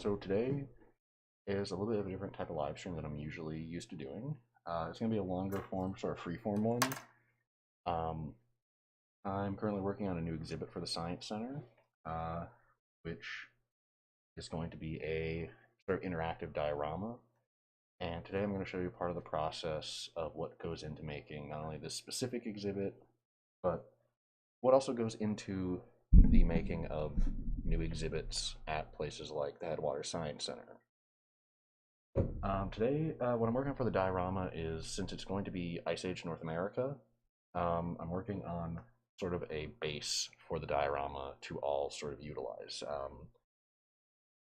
So today is a little bit of a different type of live stream than I'm usually used to doing. It's going to be a longer form, sort of free form one. Um, I'm currently working on a new exhibit for the Science Center, which is going to be a sort of interactive diorama. And today I'm going to show you part of the process of what goes into making not only this specific exhibit, but what also goes into the making of new exhibits at places like the Headwater Science Center. Today, what I'm working on for the diorama is, since it's going to be Ice Age North America, I'm working on sort of a base for the diorama to all sort of utilize.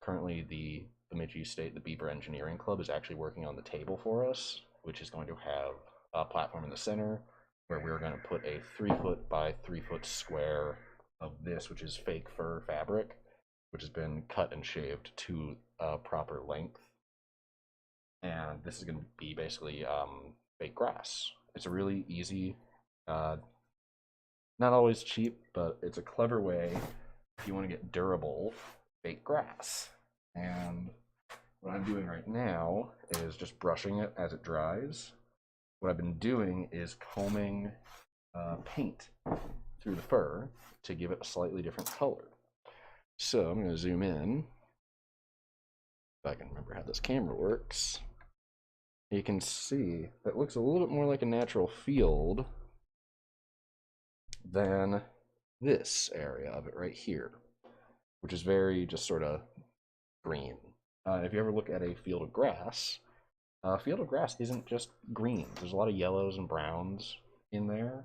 Currently, the Bemidji State, the Beaver Engineering Club, is actually working on the table for us, which is going to have a platform in the center where we're going to put a 3-foot by 3-foot square of this, which is fake fur fabric, which has been cut and shaved to a proper length. And this is going to be basically fake grass. It's a really easy, not always cheap, but it's a clever way if you want to get durable fake grass. And what I'm doing right now is just brushing it as it dries. What I've been doing is combing paint through the fur to give it a slightly different color. So I'm going to zoom in, if I can remember how this camera works. You can see that looks a little bit more like a natural field than this area of it right here, which is very just sort of green. If you ever look at a field of grass isn't just green. There's a lot of yellows and browns in there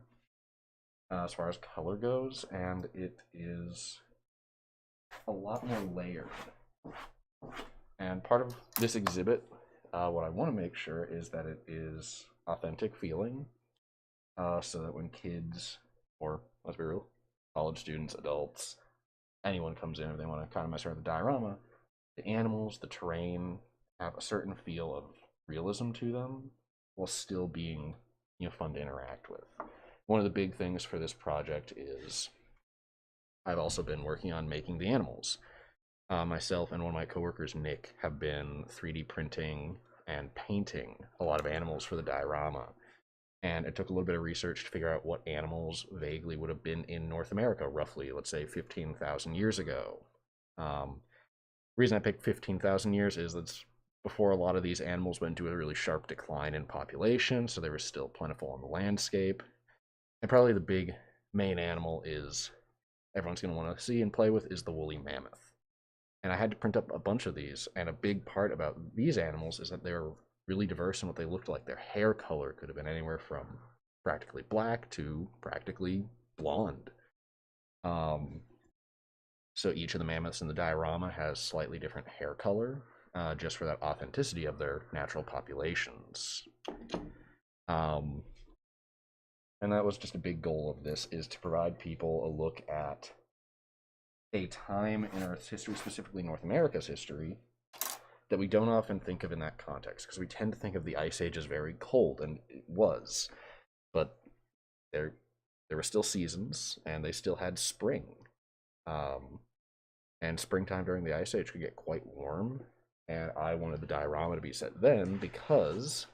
as far as color goes, and it is a lot more layered. And part of this exhibit, what I want to make sure is that it is authentic feeling, so that when kids, or let's be real, college students, adults, anyone comes in, if they want to kind of mess around with the diorama, the animals, the terrain have a certain feel of realism to them while still being, fun to interact with. One of the big things for this project is I've also been working on making the animals. Myself and one of my coworkers, Nick, have been 3D printing and painting a lot of animals for the diorama. And it took a little bit of research to figure out what animals vaguely would have been in North America, roughly, let's say, 15,000 years ago. The reason I picked 15,000 years is that's before a lot of these animals went into a really sharp decline in population, so they were still plentiful on the landscape. And probably the big main animal is everyone's going to want to see and play with is the woolly mammoth. And I had to print up a bunch of these, and a big part about these animals is that they're really diverse in what they looked like. Their hair color could have been anywhere from practically black to practically blonde. So each of the mammoths in the diorama has slightly different hair color, just for that authenticity of their natural populations. And that was just a big goal of this, is to provide people a look at a time in Earth's history, specifically North America's history, that we don't often think of in that context, because we tend to think of the Ice Age as very cold, and it was, but there were still seasons, and they still had spring. And springtime during the Ice Age could get quite warm, and I wanted the diorama to be set then because,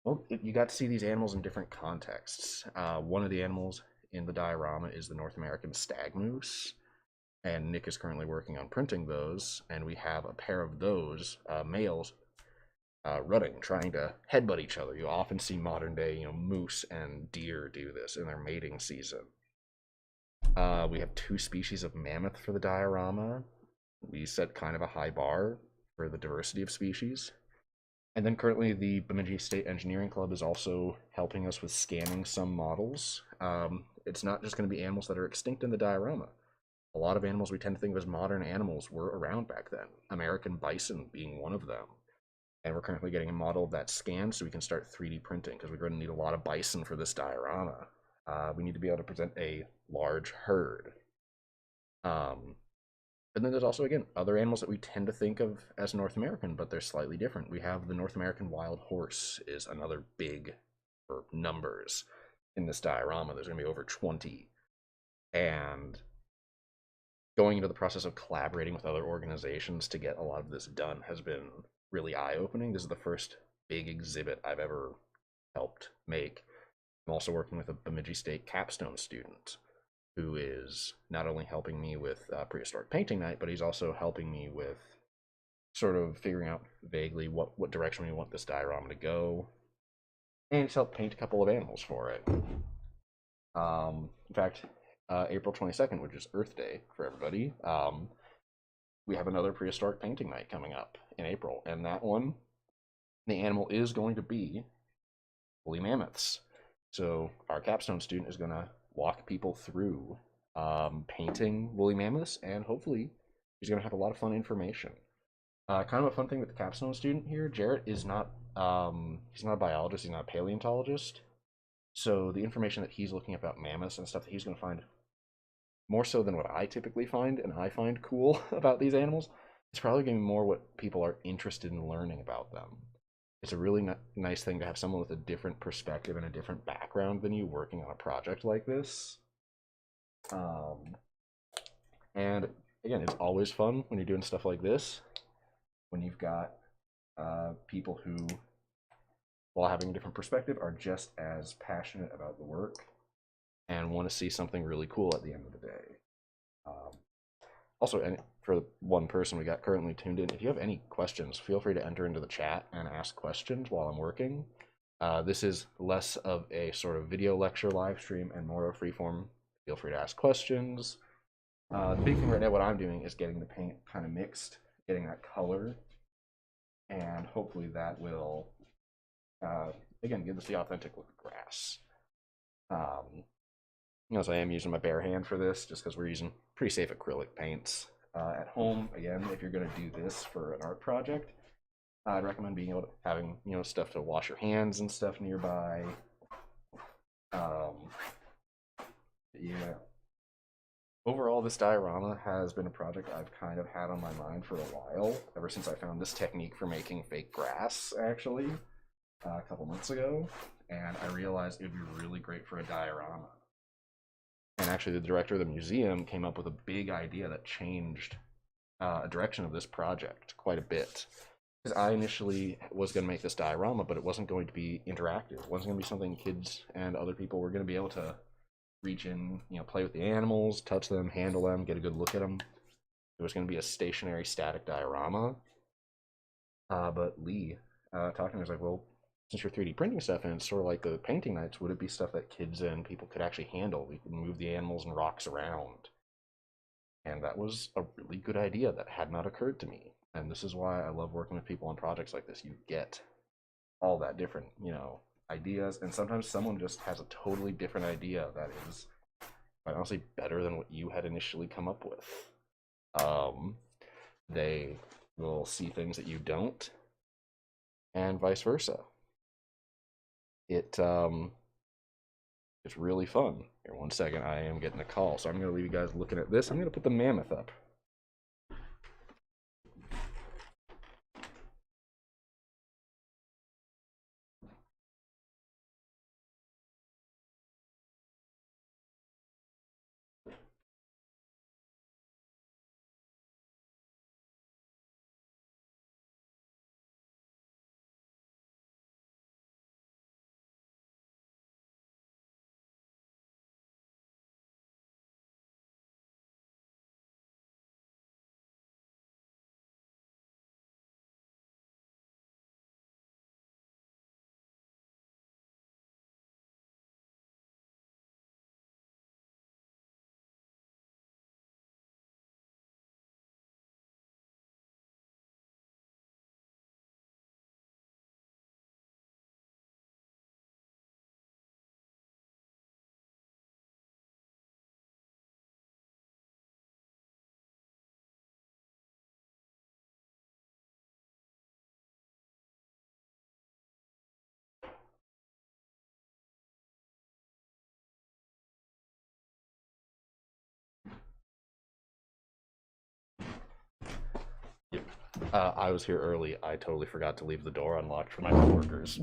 well, you got to see these animals in different contexts. One of the animals in the diorama is the North American stag moose, and Nick is currently working on printing those, and we have a pair of those males running, trying to headbutt each other. You often see modern day, moose and deer do this in their mating season. We have 2 species of mammoth for the diorama. We set kind of a high bar for the diversity of species. And then currently the Bemidji State Engineering Club is also helping us with scanning some models. It's not just going to be animals that are extinct in the diorama. A lot of animals we tend to think of as modern animals were around back then, American bison being one of them. And we're currently getting a model of that scanned so we can start 3D printing, because we're going to need a lot of bison for this diorama. We need to be able to present a large herd. And then there's also, again, other animals that we tend to think of as North American, but they're slightly different. We have the North American wild horse is another big, for numbers, in this diorama. There's going to be over 20. And going into the process of collaborating with other organizations to get a lot of this done has been really eye-opening. This is the first big exhibit I've ever helped make. I'm also working with a Bemidji State capstone student who is not only helping me with prehistoric painting night, but he's also helping me with sort of figuring out vaguely what direction we want this diorama to go. And he's helped paint a couple of animals for it. In fact, April 22nd, which is Earth Day for everybody, we have another prehistoric painting night coming up in April. And that one, the animal is going to be woolly mammoths. So our capstone student is going to walk people through painting woolly mammoths, and hopefully he's going to have a lot of fun information. Kind of a fun thing with the capstone student here, Jarrett is not he's not a biologist, he's not a paleontologist. So the information that he's looking about mammoths and stuff that he's going to find more so than what I typically find and I find cool about these animals, it's probably going to be more what people are interested in learning about them. It's a really nice thing to have someone with a different perspective and a different background than you working on a project like this. And again, it's always fun when you're doing stuff like this, when you've got people who, while having a different perspective, are just as passionate about the work and want to see something really cool at the end of the day. Also, and for one person we got currently tuned in, if you have any questions, feel free to enter into the chat and ask questions while I'm working. This is less of a sort of video lecture live stream and more of a freeform. Feel free to ask questions. The big thing right now, what I'm doing is getting the paint kind of mixed, getting that color, and hopefully that will, again, give us the authentic look of grass. As I am using my bare hand for this, just because we're using pretty safe acrylic paints. At home, again, if you're going to do this for an art project, I'd recommend being able to having stuff to wash your hands and stuff nearby. Yeah. Overall, this diorama has been a project I've kind of had on my mind for a while, ever since I found this technique for making fake grass, actually, a couple months ago, and I realized it would be really great for a diorama. And actually, the director of the museum came up with a big idea that changed a direction of this project quite a bit. Because I initially was going to make this diorama, but it wasn't going to be interactive. It wasn't going to be something kids and other people were going to be able to reach in, play with the animals, touch them, handle them, get a good look at them. It was going to be a stationary, static diorama. But Lee, talking to me, was like, well, since you're 3D printing stuff and it's sort of like the painting nights, would it be stuff that kids and people could actually handle? We could move the animals and rocks around. And that was a really good idea that had not occurred to me. And this is why I love working with people on projects like this. You get all that different, ideas, and sometimes someone just has a totally different idea that is, quite honestly, better than what you had initially come up with. They will see things that you don't, and vice versa. It's really fun. Here, one second, I am getting a call, so I'm going to leave you guys looking at this. I'm going to put the mammoth up. I was here early. I totally forgot to leave the door unlocked for my coworkers.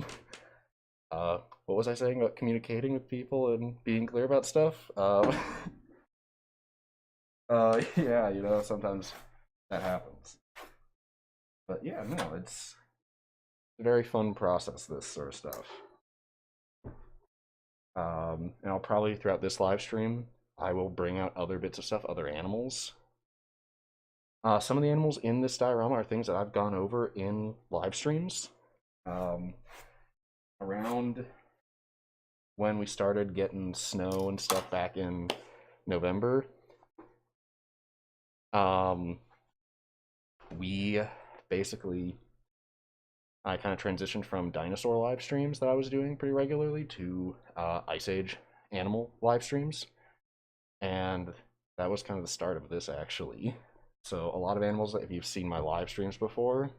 What was I saying about communicating with people and being clear about stuff? Yeah, sometimes that happens. But yeah, no, it's a very fun process, this sort of stuff. And I'll probably, throughout this live stream, I will bring out other bits of stuff, other animals. Some of the animals in this diorama are things that I've gone over in live streams. Around when we started getting snow and stuff back in November, we basically, I kind of transitioned from dinosaur live streams that I was doing pretty regularly to Ice Age animal live streams. And that was kind of the start of this, actually. So a lot of animals, if you've seen my live streams before,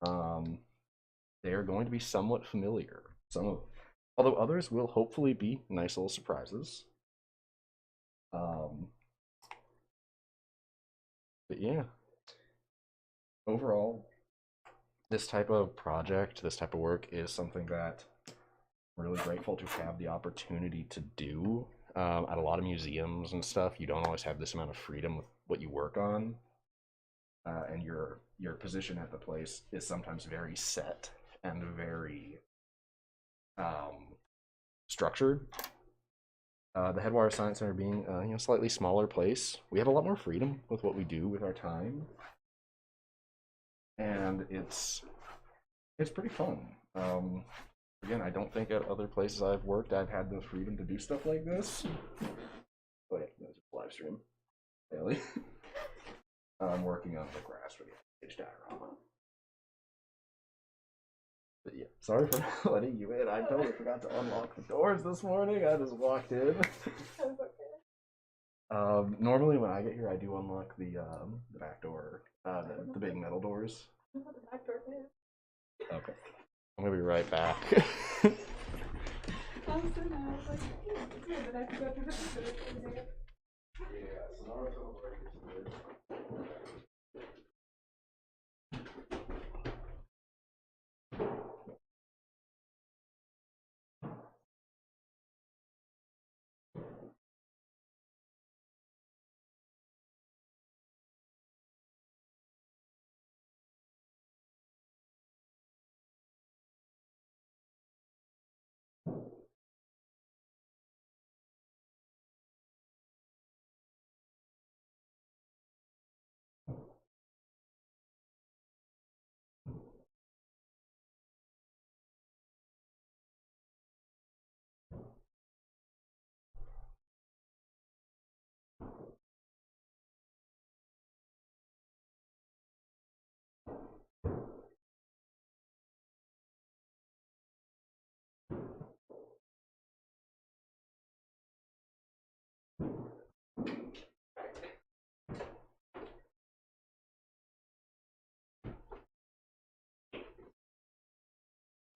they are going to be somewhat familiar. Some of them. Although others will hopefully be nice little surprises. But yeah, overall, this type of project, this type of work is something that I'm really grateful to have the opportunity to do. At a lot of museums and stuff, you don't always have this amount of freedom with what you work on, and your position at the place is sometimes very set and very structured. The Headwater Science Center being a slightly smaller place, we have a lot more freedom with what we do with our time, and it's pretty fun. Again, I don't think at other places I've worked I've had the freedom to do stuff like this. But yeah, that's a live stream. Daily. I'm working on the grass for the Age diorama. But yeah, sorry for letting you in. I totally forgot to unlock the doors this morning. I just walked in. Normally when I get here, I do unlock the back door, the big metal doors. Okay, I'm gonna be right back.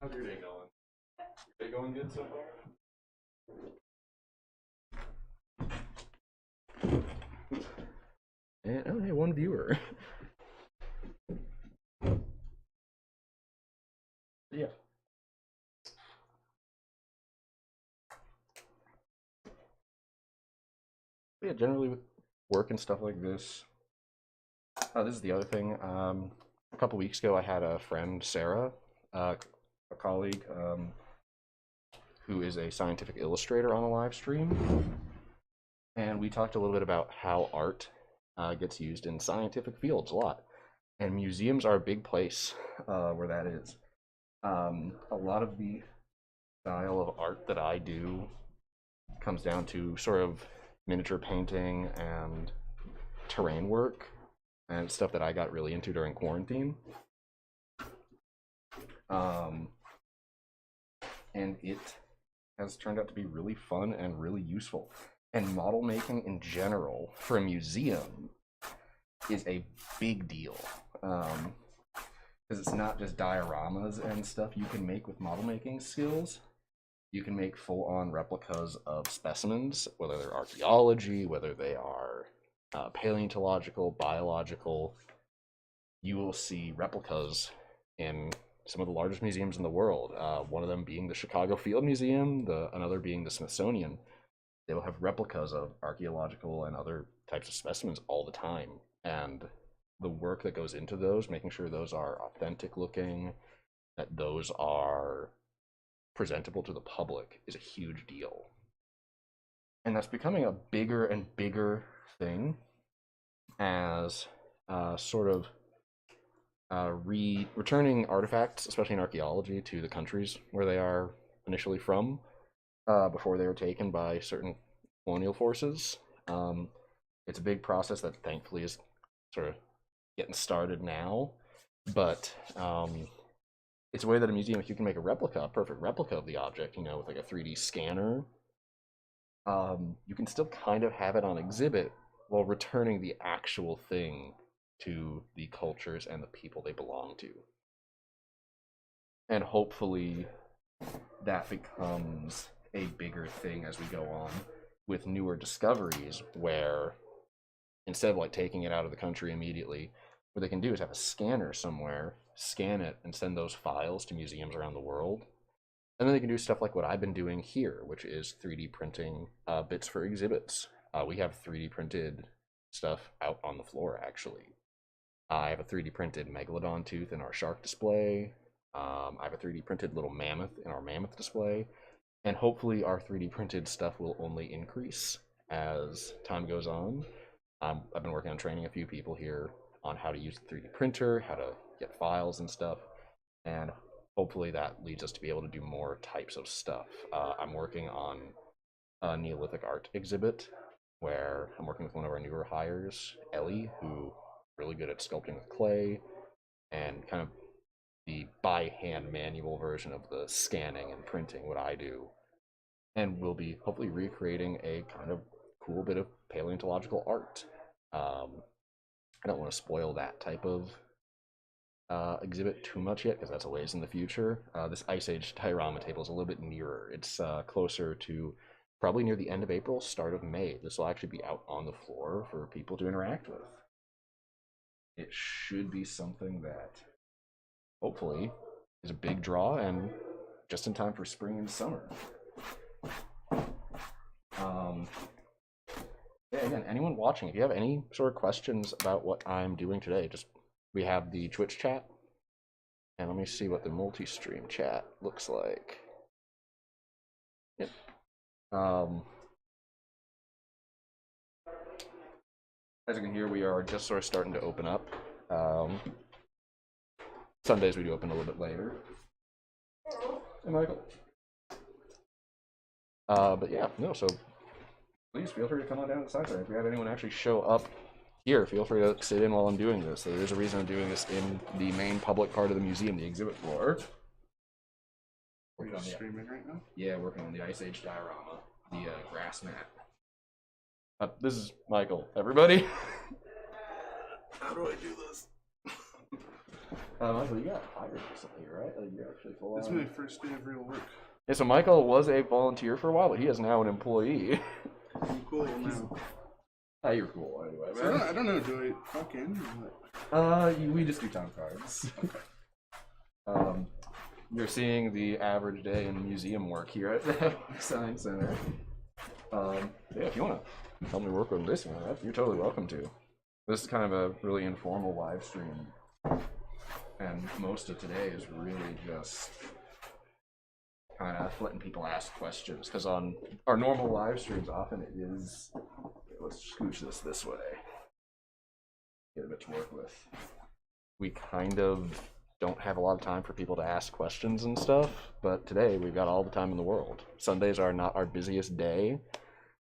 How's your day going? Your day going good so far? And oh, hey, one viewer. Yeah. But yeah, generally with work and stuff like this. This is the other thing. A couple weeks ago, I had a friend, Sarah, a colleague, who is a scientific illustrator on a live stream. And we talked a little bit about how art gets used in scientific fields a lot. And museums are a big place where that is. A lot of the style of art that I do comes down to sort of miniature painting and terrain work and stuff that I got really into during quarantine. And it has turned out to be really fun and really useful. And model making in general for a museum is a big deal. Because it's not just dioramas and stuff you can make with model making skills. You can make full-on replicas of specimens, whether they're archaeology, whether they are paleontological, biological. You will see replicas in some of the largest museums in the world. One of them being the Chicago Field Museum, another being the Smithsonian. They will have replicas of archaeological and other types of specimens all the time, and the work that goes into those, making sure those are authentic looking, that those are presentable to the public, is a huge deal. And that's becoming a bigger and bigger thing as sort of returning artifacts, especially in archaeology, to the countries where they are initially from, before they were taken by certain colonial forces. It's a big process that thankfully is sort of getting started now, but it's a way that a museum, if you can make a perfect replica of the object, with like a 3D scanner, you can still kind of have it on exhibit while returning the actual thing to the cultures and the people they belong to. And hopefully that becomes a bigger thing as we go on with newer discoveries, where instead of like taking it out of the country immediately, what they can do is have a scanner somewhere, scan it, and send those files to museums around the world. And then they can do stuff like what I've been doing here, which is 3D printing bits for exhibits. We have 3D printed stuff out on the floor, actually. I have a 3D printed megalodon tooth in our shark display. I have a 3D printed little mammoth in our mammoth display. And hopefully our 3D printed stuff will only increase as time goes on. I've been working on training a few people here on how to use the 3D printer, how to get files and stuff. And hopefully that leads us to be able to do more types of stuff. I'm working on a Neolithic Art Exhibit, where I'm working with one of our newer hires, Ellie, who is really good at sculpting with clay, and kind of the by-hand manual version of the scanning and printing, what I do. And we'll be hopefully recreating a kind of cool bit of paleontological art. I don't want to spoil that type of exhibit too much yet, because that's a ways in the future. This Ice Age diorama table is a little bit nearer. It's closer to probably near the end of April, start of May. This will actually be out on the floor for people to interact with. It should be something that hopefully is a big draw and just in time for spring and summer. Yeah, again, anyone watching, if you have any sort of questions about what I'm doing today, we have the Twitch chat, and let me see what the multi-stream chat looks like. Yep. As you can hear, we are just sort of starting to open up. Sundays we do open a little bit later. Hey, Michael. But yeah, no, so please feel free to come on down to the side there. If we have anyone actually show up here, feel free to sit in while I'm doing this. There is a reason I'm doing this in the main public part of the museum, the exhibit floor. Are you streaming right now? Yeah, working on the Ice Age diorama, the grass mat. This is Michael, everybody. How do I do this? Michael, you got hired recently, right? You're actually full on. It's my first day of real work. Yeah, so Michael was a volunteer for a while, but he is now an employee. I'm cool now. You're cool anyway, man. So I don't know, do I talk in or what? We just do time cards. You're seeing the average day in museum work here at the Science Center. Yeah, if you want to help me work on this, you're totally welcome to. This is kind of a really informal live stream, and most of today is really just kind of letting people ask questions, because on our normal live streams often it is, let's scooch this way, get a bit to work with. We kind of don't have a lot of time for people to ask questions and stuff, but today we've got all the time in the world. Sundays are not our busiest day,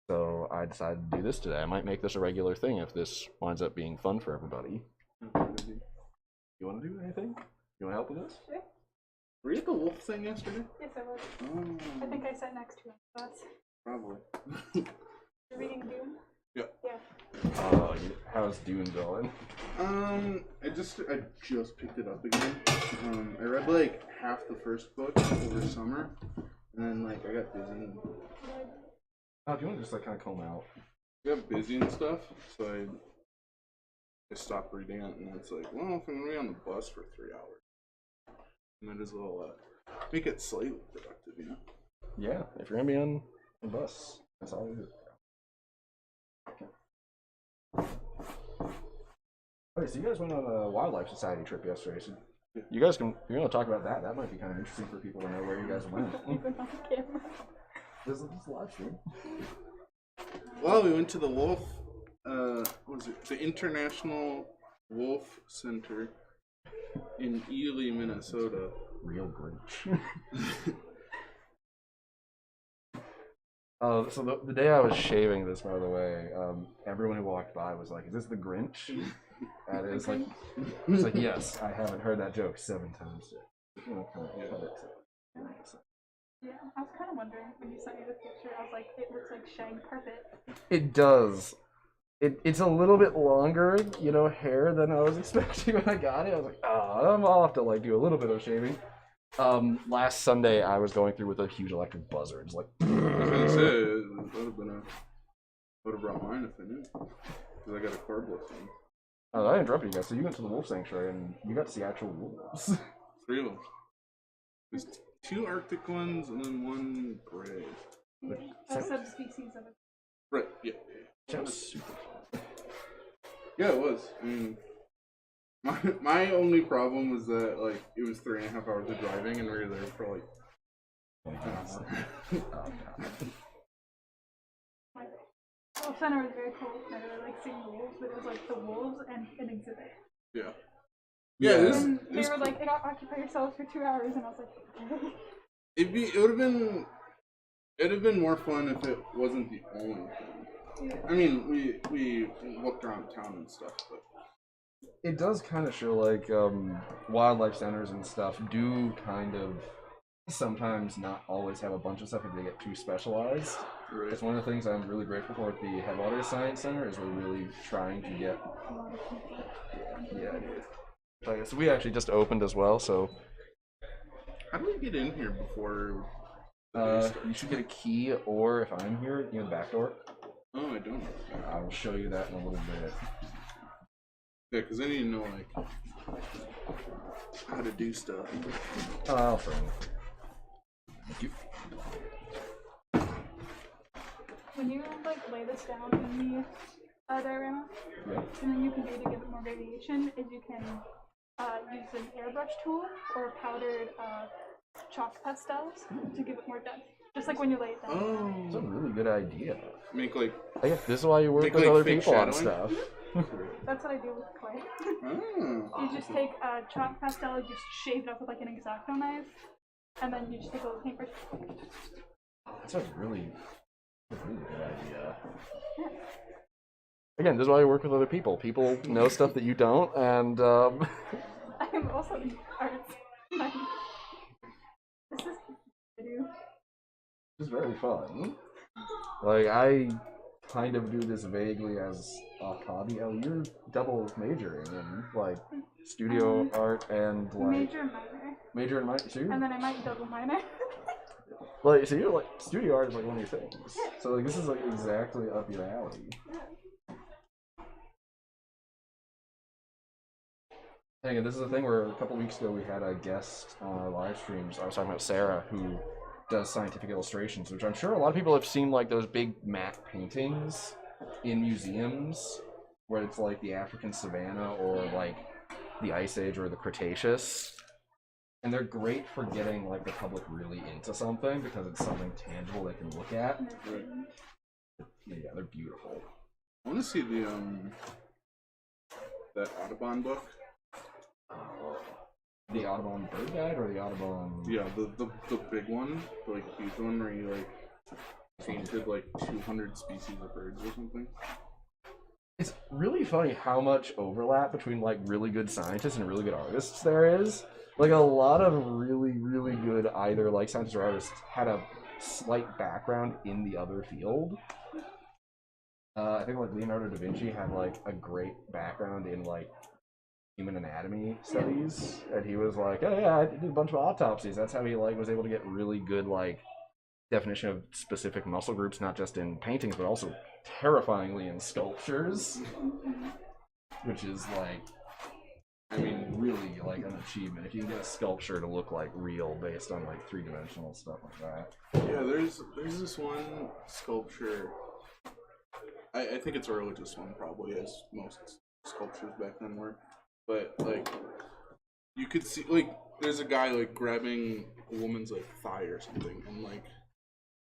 so I decided to do this today. I might make this a regular thing if this winds up being fun for everybody. You want to do anything? You want to help with this? Sure. Were you at the wolf thing yesterday? Yes, I was. Oh. I think I sat next to him. That's Probably. you're reading Doom? Yeah. Yeah. How's Dune going? I just picked it up again. I read like half the first book over summer, and then like I got busy. Oh, do you want to just like kind of comb out? I got busy and stuff, so I stopped reading it, and it's like, well, if I'm gonna be on the bus for 3 hours, I might as well make it slightly productive, you know? Yeah, if you're gonna be on the bus, that's all you do. Okay, so you guys went on a wildlife society trip yesterday. So you guys can, if you want to talk about that, that might be kind of interesting for people to know where you guys went. Even on camera. This is live stream. Well, we went to the wolf. What was it? The International Wolf Center in Ely, Minnesota. Real Grinch. So the day I was shaving this, by the way, everyone who walked by was like, "Is this the Grinch?" And it's like, yes, I haven't heard that joke 7 times yet. Yeah, I was kind of wondering when you sent me the picture. I was like, it looks like shag carpet. It does. It's a little bit longer, hair than I was expecting when I got it. I was like, I'll have to like do a little bit of shaving. Last Sunday I was going through with a huge electric buzzer. It's like, I was gonna say it would have brought mine if I knew, because I got a cordless one. Oh, I interrupted you guys. So you went to the wolf sanctuary and you got to see actual wolves. 3 of them. There's 2 Arctic ones and then 1 gray. A subspecies of it. Right. Yeah. Sounds super fun. Yeah, it was. I mean, my only problem was that like it was 3.5 hours of driving and we were there for like an hour. The wolf center was very cool. I really like seeing the wolves, but it was like the wolves and an exhibit. Yeah. Yeah, Yeah. And they were like, occupy yourselves for 2 hours, and I was like, It would have been more fun if it wasn't the only thing. yeah. I mean, we looked around town and stuff, but It does kind of show like wildlife centers and stuff do kind of sometimes not always have a bunch of stuff if they get too specialized. right. It's one of the things I'm really grateful for at the Headwaters Science Center is we're really trying to get. Yeah, dude. So we actually just opened as well, so How do we get in here before? you should get a key, or if I'm here, the back door. Oh, I don't. I'll show you that in a little bit. Yeah, because I need to know like how to do stuff. I'll show you. Thank you. When you like lay this down in the diorama, Yeah. and then you can do to give it more variation is you can use an airbrush tool or powdered chalk pastels to give it more depth. Just like when you lay it down. It's a Oh, really good idea. make like I guess this is why you work Make, with like, other fake people on shadowing? stuff. That's what I do with clay. oh. You just take a chalk pastel, you just shave it up with like an X-Acto knife, and then you just take a little paintbrush. That's a really good idea. Yeah. Again, this is why you work with other people. People know stuff that you don't, and I'm also in arts. This is what I do. it's very fun. Like, I kind of do this vaguely as a hobby. Oh, you're double majoring in, like, studio art and, like... Major and minor. Major and minor? So you're, And then I might double minor. like, so you're, like, studio art is, like, one of your things. So, like, this is, like, exactly up your alley. And again, this is a thing where a couple weeks ago we had a guest on our live streams. I was talking about Sarah, who does scientific illustrations, which I'm sure a lot of people have seen, like those big matte paintings in museums, where it's like the African savanna or like the Ice Age or the Cretaceous. And they're great for getting like the public really into something because it's something tangible they can look at. Yeah, they're beautiful. I want to see the that Audubon book. The Audubon Bird Guide or the Audubon? Yeah, the big one, the, like huge one where you like painted like 200 species of birds or something. It's really funny how much overlap between like really good scientists and really good artists there is. Like a lot of really, really good either like scientists or artists had a slight background in the other field. I think like Leonardo da Vinci had like a great background in like human anatomy studies, and he was like, oh yeah, I did a bunch of autopsies. That's how he like was able to get really good like definition of specific muscle groups, not just in paintings but also terrifyingly in sculptures, which is like, I mean, really like an achievement if you can get a sculpture to look like real based on like 3-dimensional stuff like that. Yeah, there's this one sculpture. I think it's a religious one, probably, as most sculptures back then were. But like, you could see like there's a guy like grabbing a woman's like thigh or something, and like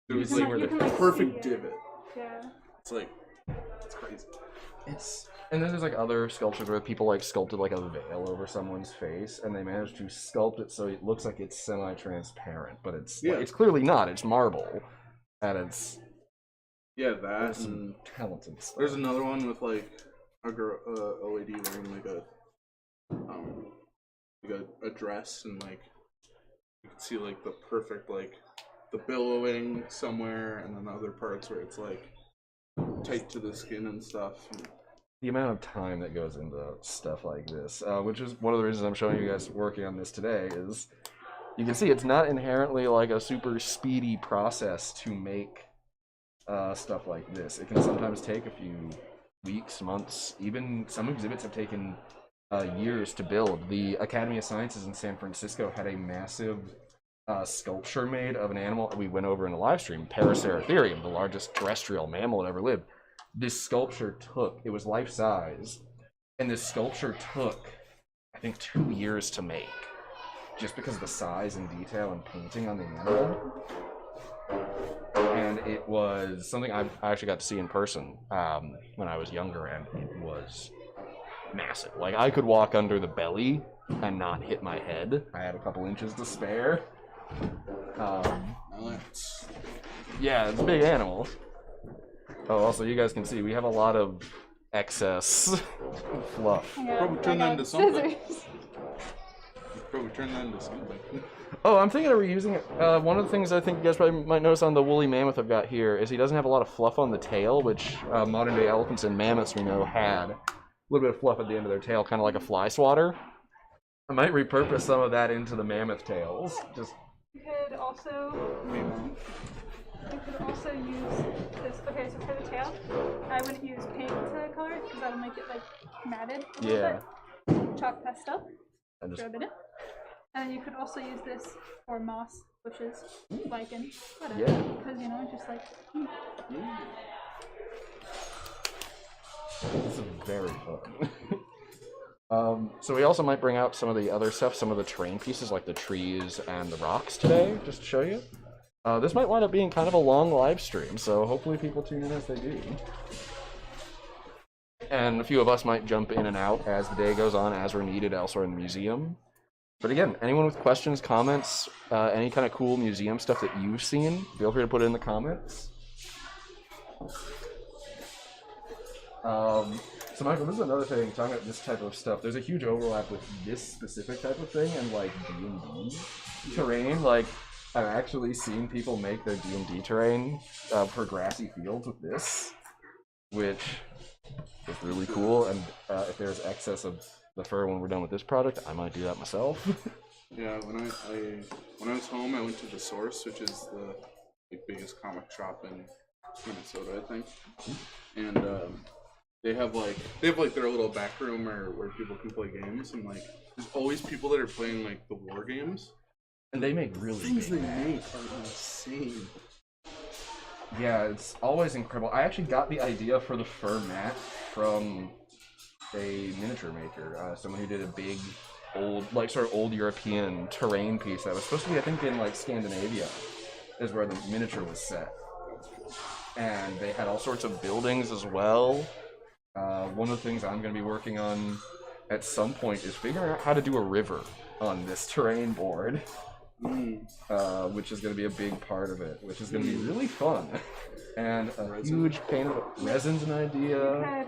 there was like you can, like, perfect see it. divot. Yeah. It's like it's crazy. And then there's like other sculptures where people like sculpted like a veil over someone's face, and they managed to sculpt it so it looks like it's semi-transparent, but it's it's clearly not. It's marble, and it's that some and talented stuff. there's another one with like a girl, a lady wearing like a dress, and like you can see like the perfect like the billowing somewhere, and then other parts where it's like tight to the skin and stuff. The amount of time that goes into stuff like this, which is one of the reasons I'm showing you guys working on this today, is you can see it's not inherently like a super speedy process to make stuff like this. It can sometimes take a few weeks, months, even some exhibits have taken years to build. The Academy of Sciences in San Francisco had a massive sculpture made of an animal we went over in a live stream, Paraceratherium, the largest terrestrial mammal that ever lived. This sculpture it was life-size, and this sculpture took, I think, 2 years to make, just because of the size and detail and painting on the animal. And it was something I actually got to see in person when I was younger, and it was massive. Like, I could walk under the belly and not hit my head. I had a couple inches to spare. Yeah, it's a big animal. Oh, also, you guys can see we have a lot of excess fluff. Yeah, Probably turn that into something. scissors. Probably turn that into something. Oh, I'm thinking of reusing it. One of the things I think you guys probably might notice on the woolly mammoth I've got here is he doesn't have a lot of fluff on the tail, which modern day elephants and mammoths we know had. A little bit of fluff at the end of their tail, kind of like a fly swatter. I might repurpose some of that into the mammoth tails. Just You could also use this. Okay, so for the tail, I wouldn't use paint to color it because that'll make it like matted a little bit. Chalk pastel. and just Rub it in. And then you could also use this for moss, bushes, lichen, whatever. Yeah. Because just like. This is very fun. So we also might bring out some of the other stuff, some of the terrain pieces like the trees and the rocks today, just to show you. This might wind up being kind of a long live stream, so hopefully people tune in as they do. And a few of us might jump in and out as the day goes on, as we're needed elsewhere in the museum. But again, anyone with questions, comments, any kind of cool museum stuff that you've seen, feel free to put it in the comments. So Michael, this is another thing, talking about this type of stuff. There's a huge overlap with this specific type of thing and like D&D terrain. Like, I've actually seen people make their D&D terrain for grassy fields with this, which is really cool. And if there's excess of the fur when we're done with this project, I might do that myself. Yeah, when I was home, I went to the Source, which is the biggest comic shop in Minnesota, I think, and they have like their little back room where people can play games, and like there's always people that are playing like the war games, and they make really things big they maps. make are insane. Yeah, it's always incredible. I actually got the idea for the fur mat from a miniature maker, someone who did a big old European terrain piece that was supposed to be, I think, in like Scandinavia is where the miniature was set. And they had all sorts of buildings as well. One of the things I'm going to be working on at some point is figuring out how to do a river on this terrain board, which is going to be a big part of it, which is going to be really fun. And a huge pain of resin's an idea.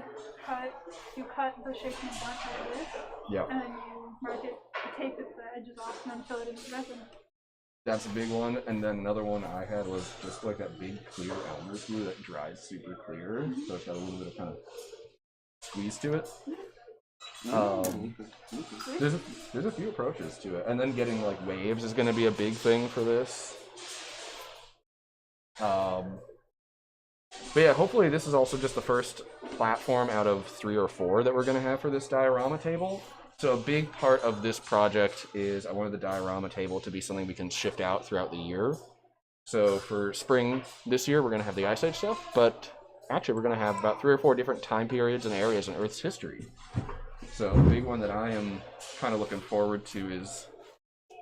You cut the shape you want out of this, Yep. and then you mark it, you tape it the edges off, and then fill it in with resin. That's a big one, and then another one I had was just like that big clear Elmer's glue that dries super clear, so it's got a little bit of kind of squeeze to it. There's a few approaches to it, and then getting like waves is going to be a big thing for this. But yeah, hopefully this is also just the first platform out of 3 or 4 that we're going to have for this diorama table. So a big part of this project is I wanted the diorama table to be something we can shift out throughout the year. So for spring this year, we're going to have the Ice Age stuff, but actually we're going to have about 3 or 4 different time periods and areas in Earth's history. So the big one that I am kind of looking forward to is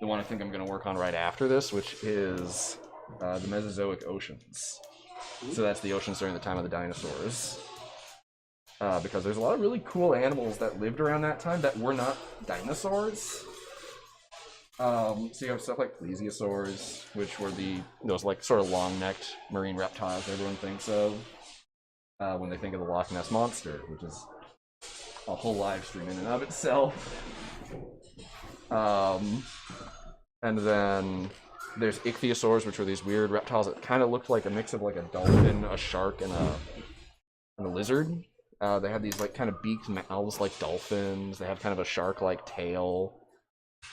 the one I think I'm going to work on right after this, which is the Mesozoic Oceans. So that's the oceans during the time of the dinosaurs. Because there's a lot of really cool animals that lived around that time that were not dinosaurs. So you have stuff like Plesiosaurs, which were those like sort of long-necked marine reptiles everyone thinks of when they think of the Loch Ness Monster, which is a whole live stream in and of itself. And then there's Ichthyosaurs, which were these weird reptiles that kind of looked like a mix of like a dolphin, a shark, and a lizard. They had these like kind of beaked mouths like dolphins. They have kind of a shark-like tail.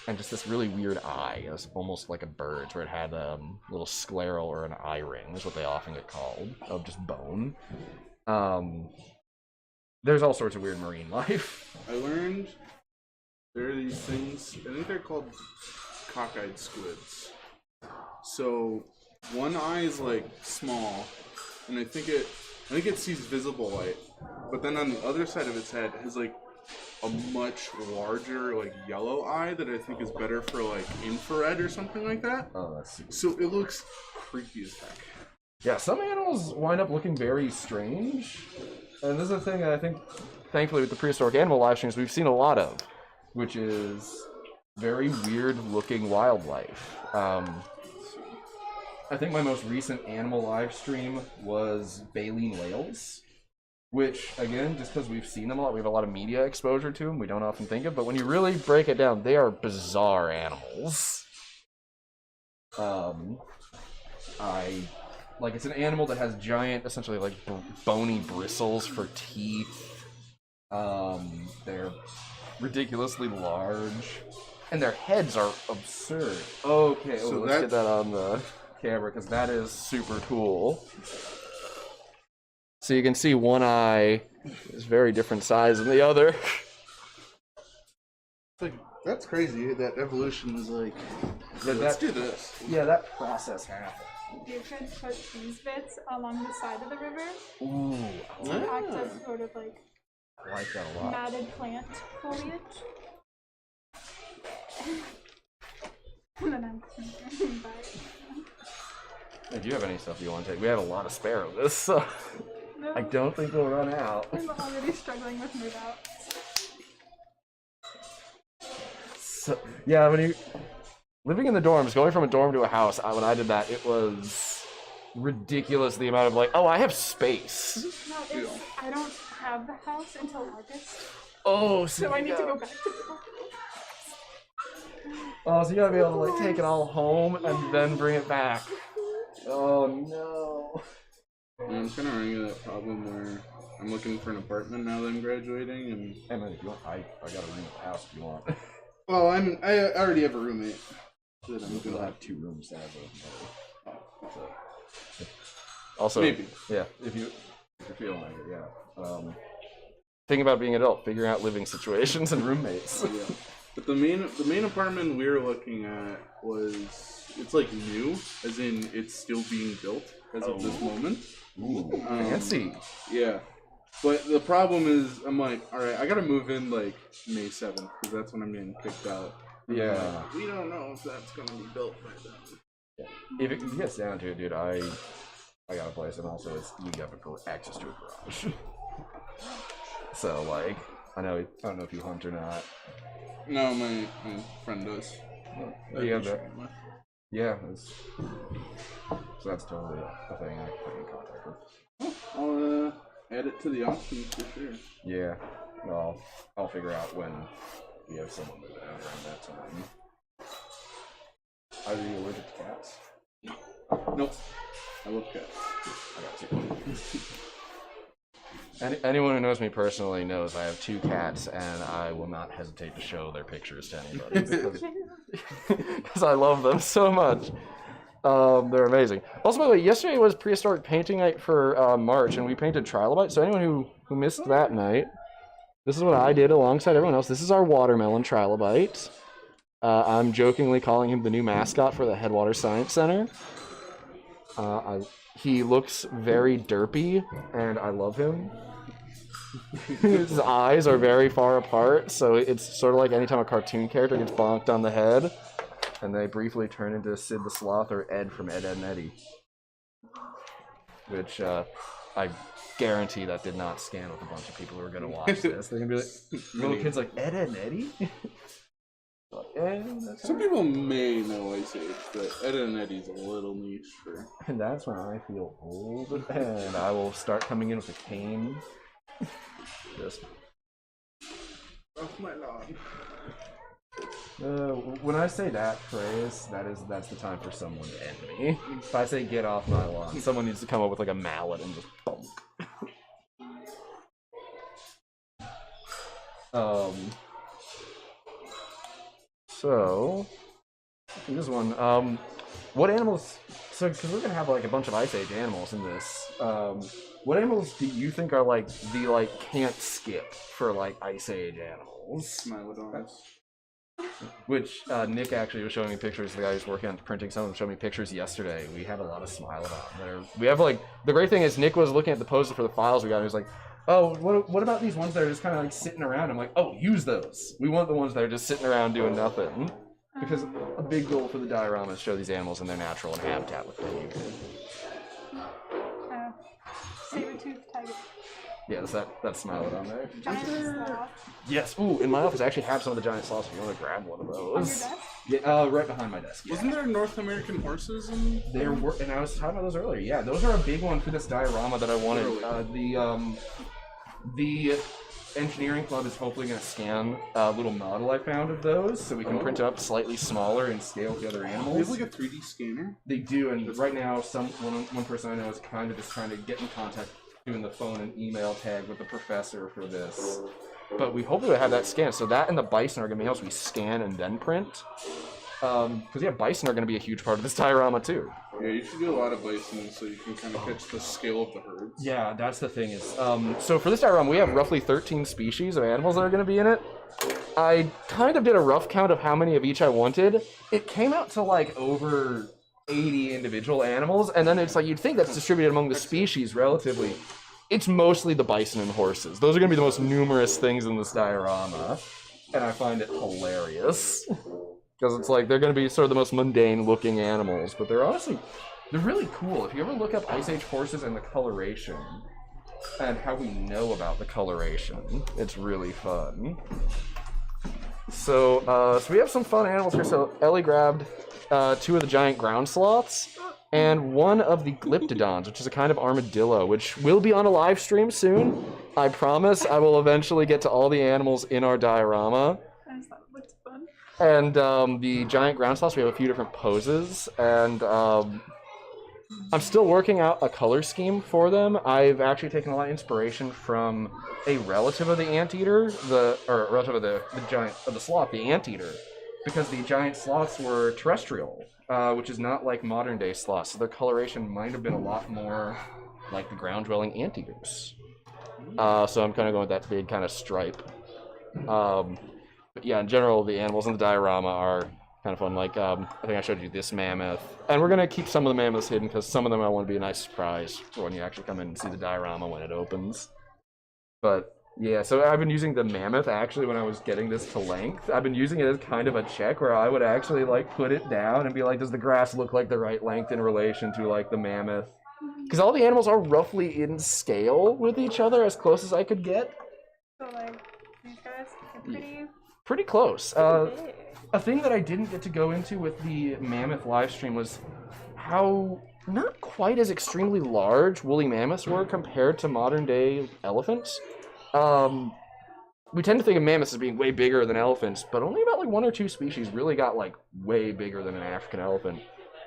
And just this really weird eye. It was almost like a bird's, where it had a little scleral or an eye ring, is what they often get called, of just bone. There's all sorts of weird marine life. I learned there are these things, I think they're called cockeyed squids. So one eye is like small, and I think it sees visible light, but then on the other side of its head has like a much larger like yellow eye that I think is better for like infrared or something like that. Oh, that's super. So it looks creepy as heck. Yeah, some animals wind up looking very strange. And this is a thing that I think, thankfully, with the prehistoric animal live streams, we've seen a lot of, which is very weird-looking wildlife. I think my most recent animal live stream was Baleen Whales, which, again, just because we've seen them a lot, we have a lot of media exposure to them, we don't often think of, but when you really break it down, they are bizarre animals. It's an animal that has giant, essentially, like, bony bristles for teeth. They're ridiculously large. And their heads are absurd. Okay, so let's get that on the camera, because that is super cool. So you can see one eye is very different size than the other. It's like, that's crazy that evolution is like, let's do this. Yeah, that process happened. You could put these bits along the side of the river Ooh, to act as sort of like I like that a lot. matted plant foliage. And then I'm thinking about it. Hey, do you have any stuff you want to take? We have a lot of spare of this, so No, I don't think we'll run out. I'm already struggling with move out. So, yeah, when you living in the dorms, going from a dorm to a house, when I did that, it was ridiculous the amount of like, oh, I have space. No, I don't have the house until August, Oh, so I need to go back to the Oh, so you gotta be able to like take it all home and then bring it back. Oh no. Yeah, I'm kind of running into that problem where I'm looking for an apartment now that I'm graduating, and Hey man, if you want, I got a room at the house if you want. well, I already have a roommate that I'm We'll gonna have 2 rooms to have a so. Also, maybe. yeah, if you're feeling like it, yeah. Thinking about being an adult, figuring out living situations and roommates. Yeah. But the main apartment we were looking at it's like new, as in it's still being built as of this moment. Ooh, fancy. Yeah. But the problem is, I'm like, all right, I gotta move in like May 7th because that's when I'm getting kicked out. Yeah. Like, we don't know if that's gonna be built by then. Yeah. If it gets down to it, dude, I got a place, and also you have access to a garage. So like, I don't know if you hunt or not. No, my friend does. Yeah, yeah. So that's totally a thing I can put you in contact with. I'll add it to the options for sure. Yeah. Well, I'll figure out when we have someone moving out around that time. Are you allergic to cats? Nope. I love cats. I got 2. Anyone who knows me personally knows I have 2 cats, and I will not hesitate to show their pictures to anybody because I love them so much. They're amazing. Also, by the way, yesterday was prehistoric painting night for March, and we painted Trilobite. So anyone who missed that night, this is what I did alongside everyone else. This is our watermelon Trilobite. I'm jokingly calling him the new mascot for the Headwater Science Center. He looks very derpy, and I love him. His eyes are very far apart, so it's sort of like anytime a cartoon character gets bonked on the head, and they briefly turn into Sid the Sloth or Ed from Ed, Edd n Eddy. Which, I guarantee that did not scan with a bunch of people who are going to watch this. They're going to be like, little kids like, Ed, Edd n Eddy? Some people may know Ice Age, but Ed, Edd n Eddy's a little niche for... And that's when I feel old, and I will start coming in with a cane. Just... Off my lawn. When I say that phrase, that's the time for someone to end me. If I say get off my lawn, someone needs to come up with like a mallet and just bonk. So this one, what animals? So because we're gonna have like a bunch of Ice Age animals in this. What animals do you think are like the like can't skip for like Ice Age animals? Smilodons. Which Nick actually was showing me pictures. The guy who's working on printing some of them showed me pictures yesterday. We have a lot of Smilodon there. We have like the great thing is Nick was looking at the poster for the files we got. And he was like, "Oh, what about these ones that are just kind of like sitting around?" I'm like, "Oh, use those. We want the ones that are just sitting around doing nothing." Because a big goal for the diorama is to show these animals in their natural habitat with behavior. Saber-toothed tiger. Yeah, that's Smilodon there. Giant sloth. Yes. Ooh, in my office I actually have some of the giant sloths if you want to grab one of On your those. desk? Yeah, right behind my desk. Yeah. Wasn't there North American horses in... There were, and I was talking about those earlier. Yeah, those are a big one for this diorama that I wanted. The engineering club is hopefully going to scan a little model I found of those, so we can print it up slightly smaller and scale with the other They animals. have like a 3D scanner? They do, and right now, one person I know is kind of just trying to get in contact, doing the phone and email tag with the professor for this. But we hopefully have that scanned, so that and the bison are going to be able to be scan and then print. Because yeah, bison are going to be a huge part of this diorama too. Yeah, you should do a lot of bison so you can kind of catch the scale of the herds. Yeah, that's the thing is, so for this diorama, we have roughly 13 species of animals that are going to be in it. I kind of did a rough count of how many of each I wanted. It came out to like over 80 individual animals, and then it's like you'd think that's distributed among the species relatively. It's mostly the bison and horses. Those are going to be the most numerous things in this diorama, and I find it hilarious. Because it's like, they're going to be sort of the most mundane looking animals, but they're really cool. If you ever look up Ice Age horses and the coloration, and how we know about the coloration, it's really fun. So we have some fun animals here. So Ellie grabbed 2 of the giant ground sloths, and 1 of the glyptodons, which is a kind of armadillo, which will be on a live stream soon. I promise I will eventually get to all the animals in our diorama. That looks fun. And the giant ground sloths, we have a few different poses, and I'm still working out a color scheme for them. I've actually taken a lot of inspiration from a relative of the anteater, or relative of the sloth, the anteater, because the giant sloths were terrestrial, which is not like modern day sloths, so their coloration might have been a lot more like the ground-dwelling anteaters. So I'm kind of going with that big kind of stripe. But yeah, in general, the animals in the diorama are kind of fun. Like, I think I showed you this mammoth. And we're going to keep some of the mammoths hidden because some of them I want to be a nice surprise for when you actually come in and see the diorama when it opens. But yeah, so I've been using the mammoth actually when I was getting this to length. I've been using it as kind of a check where I would actually like put it down and be like, does the grass look like the right length in relation to like the mammoth? Because all the animals are roughly in scale with each other as close as I could get. So like, these guys are Pretty close. big. A thing that I didn't get to go into with the mammoth live stream was how not quite as extremely large woolly mammoths were compared to modern day elephants. We tend to think of mammoths as being way bigger than elephants, but only about like 1 or 2 species really got like way bigger than an African elephant.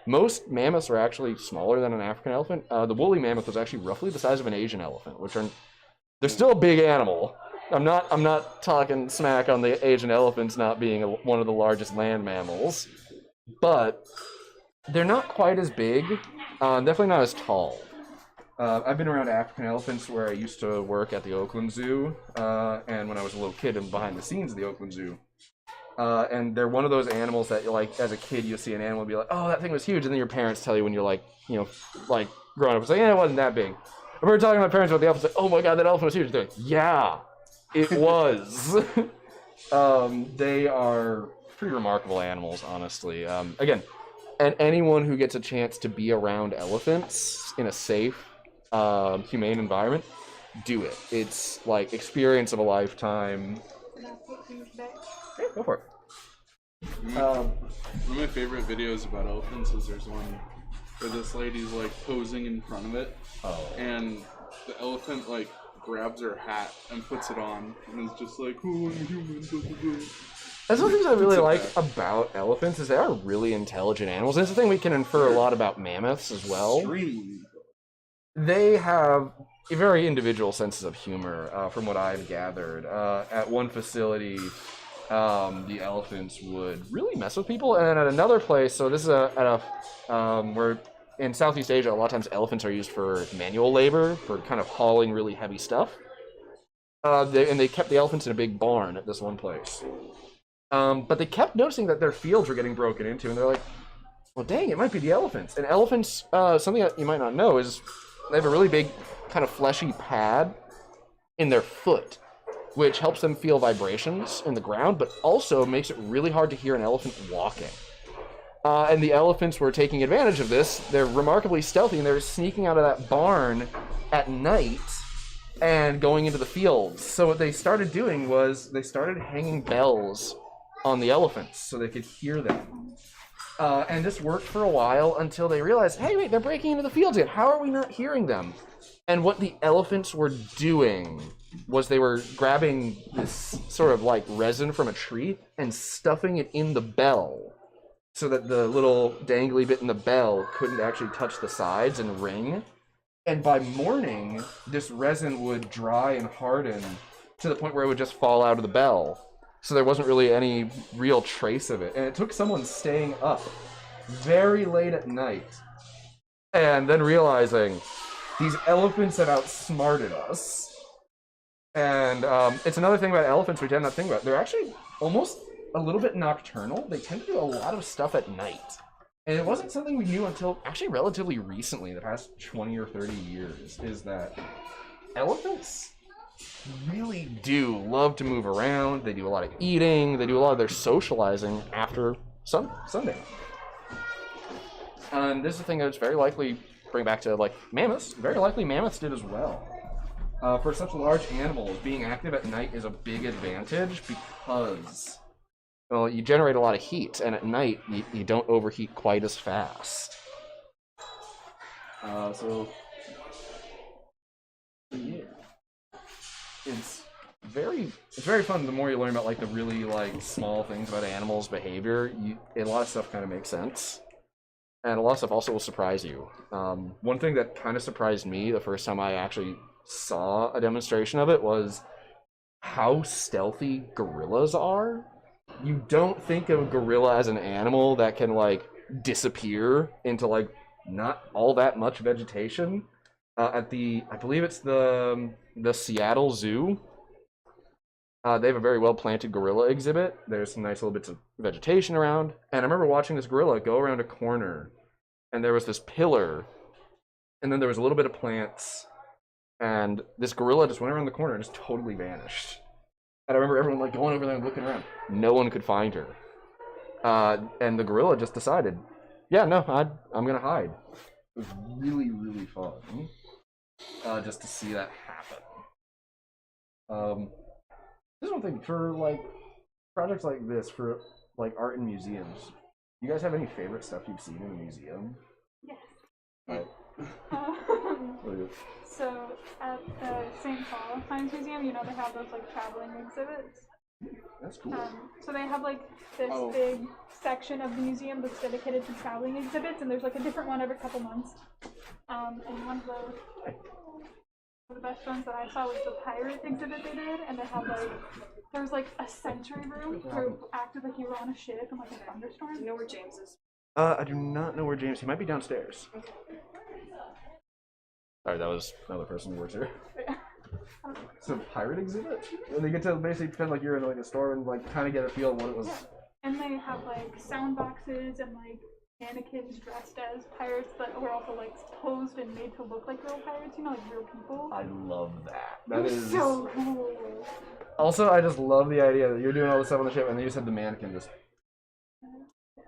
Most mammoths are actually smaller than an African elephant. The woolly mammoth was actually roughly the size of an Asian elephant, which are they're still a big animal. I'm not talking smack on the Asian elephants not being one of the largest land mammals, but they're not quite as big, definitely not as tall. I've been around African elephants where I used to work at the Oakland Zoo, and when I was a little kid and behind the scenes of the Oakland Zoo. And they're one of those animals that, like, as a kid, you'll see an animal and be like, oh, that thing was huge. And then your parents tell you when you're, like, you know, like, growing up, it's like, yeah, it wasn't that big. I remember talking to my parents about the elephant, like, oh my god, that elephant was huge. They're like, yeah, it was. They are pretty remarkable animals, honestly. Again, and anyone who gets a chance to be around elephants in a safe, humane environment, do it. It's like experience of a lifetime. Yeah, go for it. One of my favorite videos about elephants is there's one where this lady's like posing in front of it, and the elephant like grabs her hat and puts it on, and is just like, "Oh, I'm human." That's one of the things I really like about elephants is they are really intelligent animals. And it's a thing we can infer a lot about mammoths as well. Extremely. They have very individual senses of humor, from what I've gathered. At one facility, the elephants would really mess with people, and at another place, so this is where in Southeast Asia, a lot of times elephants are used for manual labor, for kind of hauling really heavy stuff. And they kept the elephants in a big barn at this one place. But they kept noticing that their fields were getting broken into, and they're like, well, dang, it might be the elephants. And elephants, something that you might not know is they have a really big kind of fleshy pad in their foot, which helps them feel vibrations in the ground, but also makes it really hard to hear an elephant walking. And the elephants were taking advantage of this. They're remarkably stealthy, and they're sneaking out of that barn at night and going into the fields. So what they started doing was they started hanging bells on the elephants so they could hear them. And this worked for a while until they realized, hey, wait, they're breaking into the fields again. How are we not hearing them? And what the elephants were doing was they were grabbing this sort of like resin from a tree and stuffing it in the bell so that the little dangly bit in the bell couldn't actually touch the sides and ring. And by morning, this resin would dry and harden to the point where it would just fall out of the bell. So there wasn't really any real trace of it. And it took someone staying up very late at night and then realizing these elephants have outsmarted us. And it's another thing about elephants we tend not to think about. They're actually almost a little bit nocturnal. They tend to do a lot of stuff at night. And it wasn't something we knew until actually relatively recently, the past 20 or 30 years, is that elephants really do love to move around. They do a lot of eating. They do a lot of their socializing after sundown. And this is a thing that's very likely bring back to like mammoths. Very likely mammoths did as well. For such large animals, being active at night is a big advantage because, well, you generate a lot of heat, and at night you don't overheat quite as fast. So yeah. It's very fun. The more you learn about like the really like small things about animals' behavior, a lot of stuff kind of makes sense, and a lot of stuff also will surprise you. One thing that kind of surprised me the first time I actually saw a demonstration of it was how stealthy gorillas are. You don't think of a gorilla as an animal that can like disappear into like not all that much vegetation. I believe it's the Seattle Zoo. They have a very well-planted gorilla exhibit. There's some nice little bits of vegetation around. And I remember watching this gorilla go around a corner, and there was this pillar, and then there was a little bit of plants, and this gorilla just went around the corner and just totally vanished. And I remember everyone like going over there and looking around. No one could find her. And the gorilla just decided, yeah, no, I'm going to hide. It was really, really fun. Just to see that happen. This is one thing for like projects like this for like art in museums. You guys have any favorite stuff you've seen in a museum? Yes. Right. So at the St. Paul Science Museum, you know they have those like traveling exhibits. That's cool. So they have like this big section of the museum that's dedicated to traveling exhibits, and there's like a different one every couple months. And one of the best ones that I saw was the pirate exhibit they did, and they have like there was like a sensory room where it acted like you were on a ship and like a thunderstorm. Do you know where James is? I do not know where James. He might be downstairs. Okay. Sorry, that was another person who works here. It's a pirate exhibit, and you get to basically pretend like you're in like a store and like kind of get a feel of what it was. Yeah. And they have like sound boxes and like mannequins dressed as pirates that were also like posed and made to look like real pirates, you know, like real people. I love that. That is so cool. Also, I just love the idea that you're doing all this stuff on the ship, and then you just had the mannequin just. Yeah.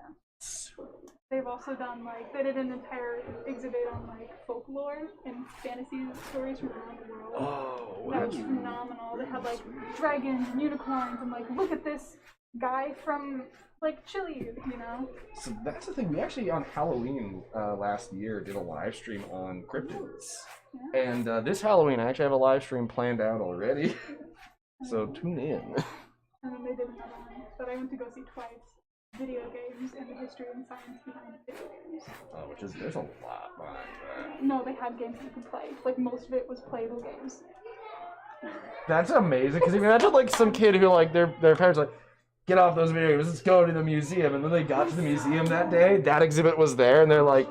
They've also done like they did an entire exhibit on like folklore and fantasy stories from around the world. Oh, that was phenomenal. They had like dragons and unicorns and like look at this guy from like Chile, you know. So that's the thing. We actually on Halloween last year did a live stream on cryptids, and this Halloween I actually have a live stream planned out already. So tune in. And then they did another one that I went to go see twice. Video games and the history and science behind video games. Which is there's a lot behind that. No, they had games that you could play. Like most of it was playable games. That's amazing because imagine like some kid who like their parents like get off those video games, let's go to the museum, and then they got to the museum that day. That exhibit was there, and they're like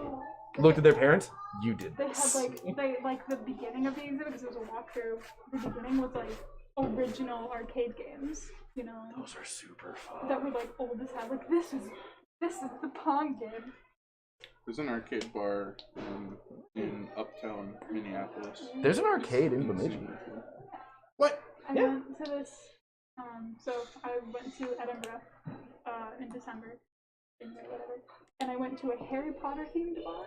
looked at their parents. You did this. They had like the beginning of the exhibit because it was a walkthrough. The beginning was like original arcade games. You know, those are super fun. That were like old as hell. Like this is the Pong game. There's an arcade bar in Uptown, Minneapolis. There's an arcade in Bemidji. What? I went to this. So I went to Edinburgh in December, whatever, and I went to a Harry Potter themed bar.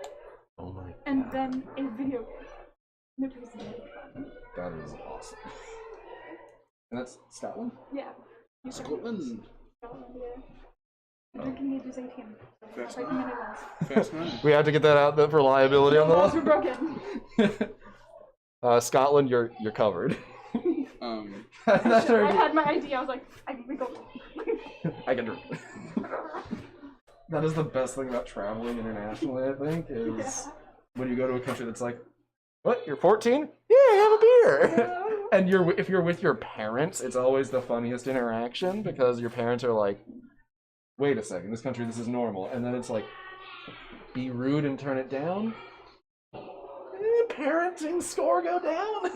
Oh my god. And then a video game. Which was really fun. That is awesome. And that's Scotland? Yeah. Scotland. Scotland, yeah. The drinking age is 18. So Fast breaking any laws. Fast money. We have to get that out there for liability on the laws law. were broken. Scotland, you're covered. I had my ID. I was like, I can go. I can drink. That is the best thing about traveling internationally, I think, is when you go to a country that's like, what, you're 14? Yeah, have a beer. And if you're with your parents, it's always the funniest interaction because your parents are like, wait a second, this country, this is normal. And then it's like, be rude and turn it down. Parenting score go down.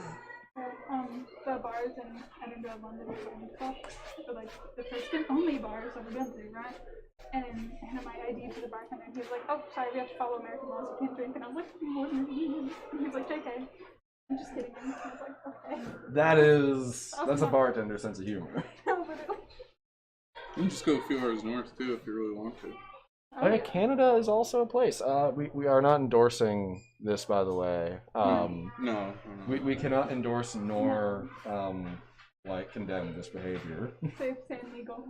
The bars in Edinburgh, London, and stuff are like the first and only bars I've been to, right? And I handed my ID to the bartender, and he was like, "Oh, sorry, we have to follow American laws. You can't drink." And I was like, "And he was like, JK. I'm just kidding." And I was like, "Okay." That's a bartender sense of humor. You can just go a few hours north too if you really want to. Oh yeah, Canada is also a place. We are not endorsing this, by the way. No. We cannot endorse nor like condemn this behavior. Safe San Diego.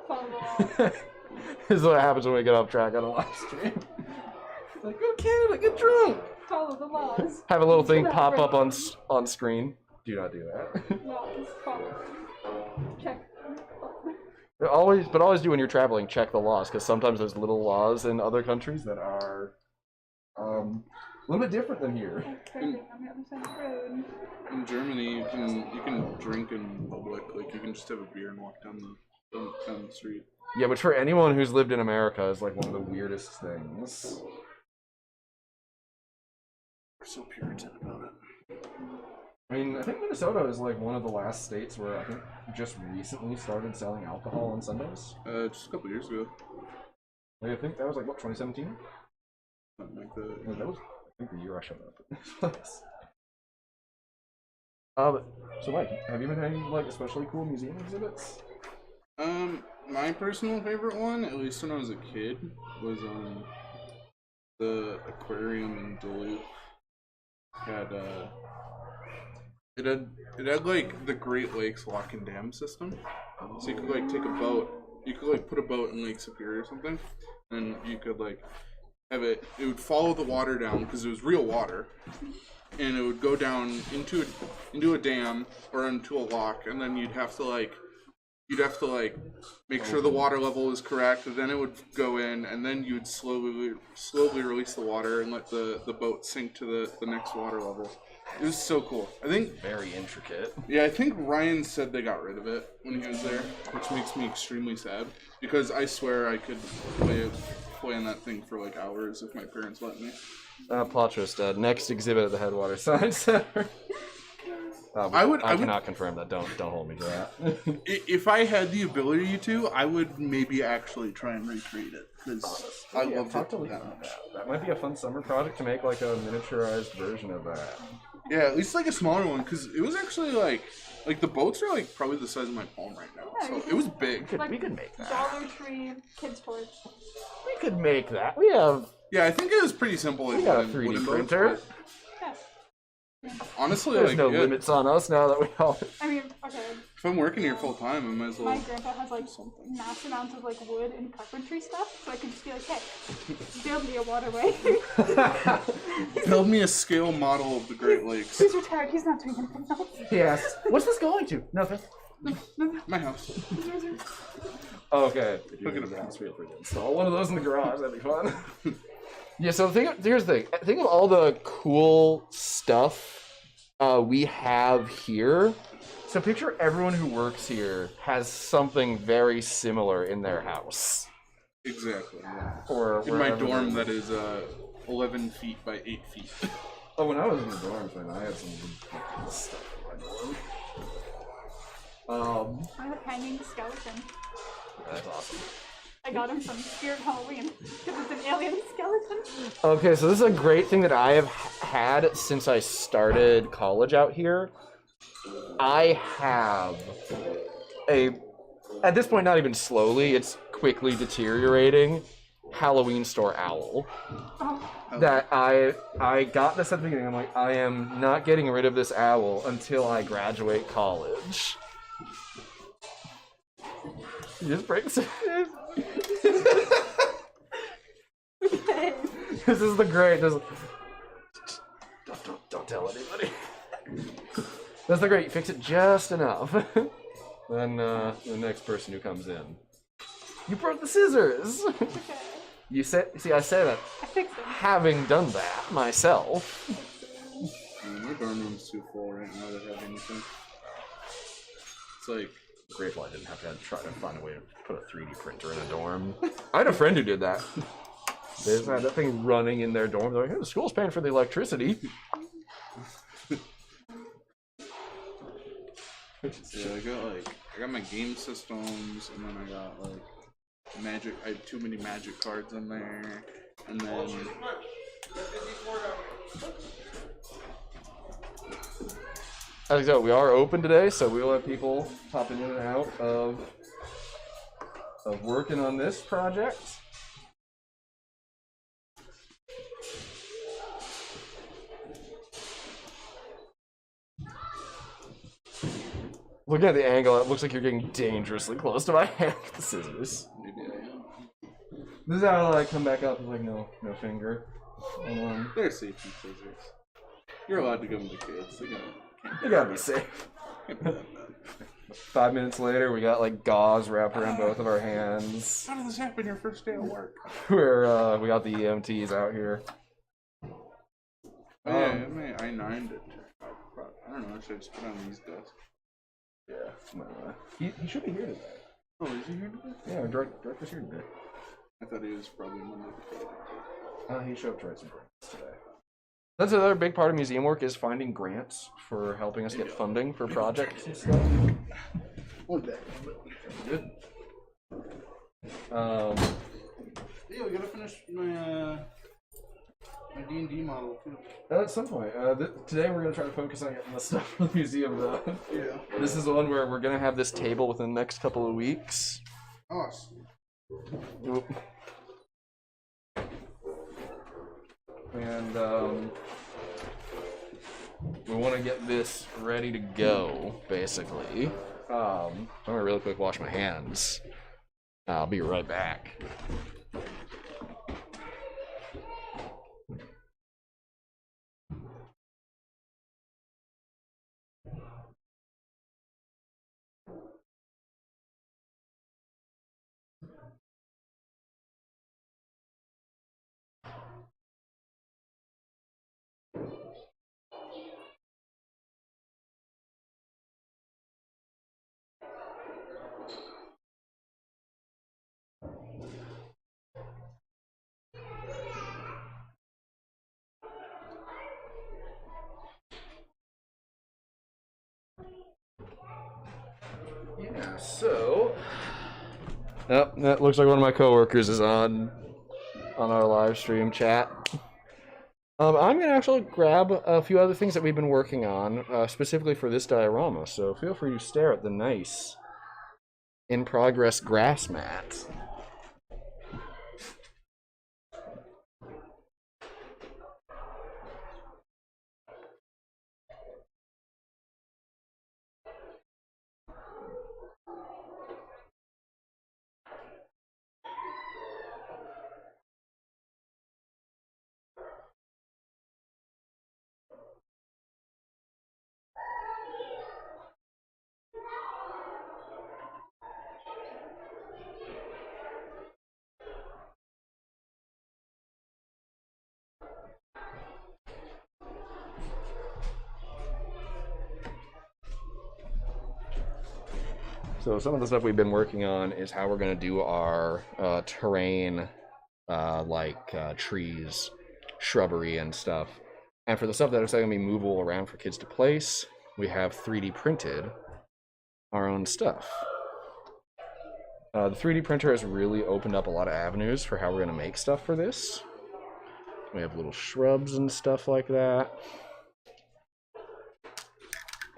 Follow the law. This is what happens when we get off track on a live stream. Like, go Canada, get drunk. Follow the laws. Have a little thing pop up on screen. Do not do that. Laws. Follow. Check. Always do when you're traveling, check the laws, because sometimes there's little laws in other countries that are a little bit different than here. In Germany, you can drink in public. Like you can just have a beer and walk down the street. Yeah, which for anyone who's lived in America is like one of the weirdest things. We're so Puritan about it. I mean, I think Minnesota is like one of the last states where I think just recently started selling alcohol on Sundays. Just a couple years ago. Like, I think that was like, what, 2017? Something like that. Yeah, that was, I think, the year I showed up at this place. So Mike, have you been to any like especially cool museum exhibits? My personal favorite one, at least when I was a kid, was the aquarium in Duluth. It had like the Great Lakes lock and dam system, so you could like take a boat. You could like put a boat in Lake Superior or something, and you could like have it. It would follow the water down because it was real water, and it would go down into a dam or into a lock, and then you'd have to make sure the water level is correct, and then it would go in, and then you'd slowly release the water and let the boat sink to the next water level. It was so cool. I think very intricate. Yeah, I think Ryan said they got rid of it when he was there, which makes me extremely sad because I swear I could live play on that thing for like hours if my parents let me. Plot twist, next exhibit at the Headwater Science Center. I cannot confirm that. Don't hold me to that. If I had the ability to, I would maybe actually try and recreate it because I love it that much. That might be a fun summer project to make like a miniaturized version of that. Yeah, at least like a smaller one because it was actually like the boats are like probably the size of my palm right now, so it was big. We could make that. Dollar Tree kids toys. We could make that. We have. Yeah, I think it was pretty simple. Like, We got a 3D printer. Yeah. Honestly, There's like, no limits on us now that we all. I mean, okay. If I'm working here full time, I might as well. My grandpa has like mass amounts of like wood and carpentry stuff, so I could just be like, hey, build me a waterway. Build me a scale model of the Great Lakes. He's retired. He's not doing anything else. Yes. What's this going to? Nothing. My house. Okay. Look at the house. Feel free to install one of those in the garage. That'd be fun. Yeah. So here's the thing. Think of all the cool stuff we have here. So picture everyone who works here has something very similar in their house. Exactly. Yeah. Or in my dorm that is 11 feet by 8 feet. Oh, when I was in the dorms, man, I had some ridiculous stuff in my dorm. I have a hanging skeleton. That's awesome. I got him from Spirit Halloween because it's an alien skeleton. Okay, so this is a great thing that I have had since I started college out here. I have at this point, not even slowly, it's quickly deteriorating, Halloween store owl. Oh. That I got this at the beginning. I'm like, I am not getting rid of this owl until I graduate college. He just breaks it. This is the great. Don't tell anybody. That's the great. You fix it just enough. Then the next person who comes in, you broke the scissors. Okay. You said. See, I said that. I fixed it. Having done that myself. My dorm room's too full right now to have anything. It's like. Grateful I didn't have to try to find a way to put a 3D printer in a dorm. I had a friend who did that. They just had that thing running in their dorm. They're like, hey, the school's paying for the electricity. Yeah, I got my game systems, and then I got like magic. I have too many magic cards in there, and then. So we are open today, so we will have people popping in and out of working on this project. Looking at the angle, it looks like you're getting dangerously close to my hand with the scissors. Maybe I am. This is how I come back up with like no finger. They're safety scissors. You're allowed to give them to kids. You gotta be safe. 5 minutes later, we got like gauze wrapped around both of our hands. How did this happen your first day of work? Where we got the EMTs out here. Oh, yeah, I 9'd it. I don't know, should I just put on these desks? Yeah. He should be here today. Oh, is he here today? Yeah, director's here today. I thought he was probably Monday to Friday. He showed up to write some grants today. That's another big part of museum work is finding grants for helping us get funding for projects and stuff. Good. Yeah, we gotta finish my D&D model too. At some point. Today we're gonna try to focus on getting the stuff for the museum though. Yeah. This is the one where we're gonna have this table within the next couple of weeks. Awesome. And we want to get this ready to go, basically. I'm gonna really quick wash my hands. I'll be right back. So, yep, that looks like one of my coworkers is on our live stream chat. I'm gonna actually grab a few other things that we've been working on, specifically for this diorama. So feel free to stare at the nice, in-progress grass mat. So some of the stuff we've been working on is how we're going to do our terrain, trees, shrubbery, and stuff. And for the stuff that is going to be movable around for kids to place, we have 3D printed our own stuff. The 3D printer has really opened up a lot of avenues for how we're going to make stuff for this. We have little shrubs and stuff like that.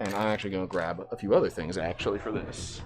And I'm actually going to grab a few other things actually for this.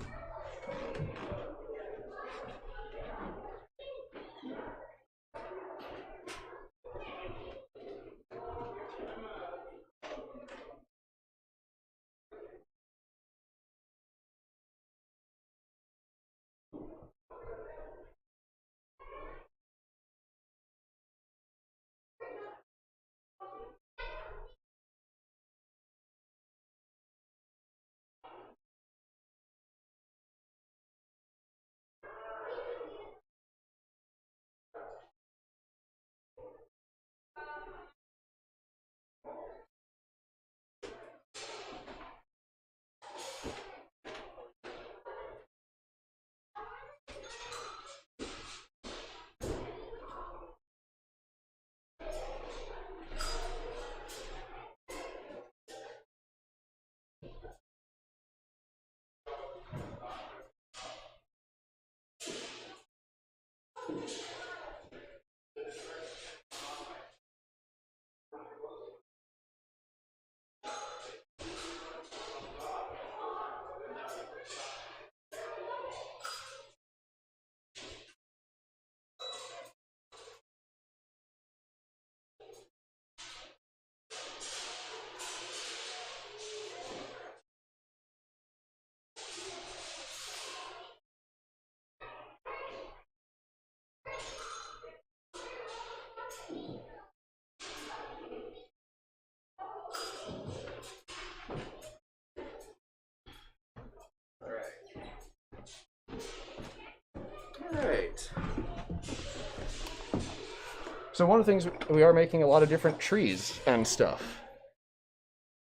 Alright. So one of the things, we are making a lot of different trees and stuff.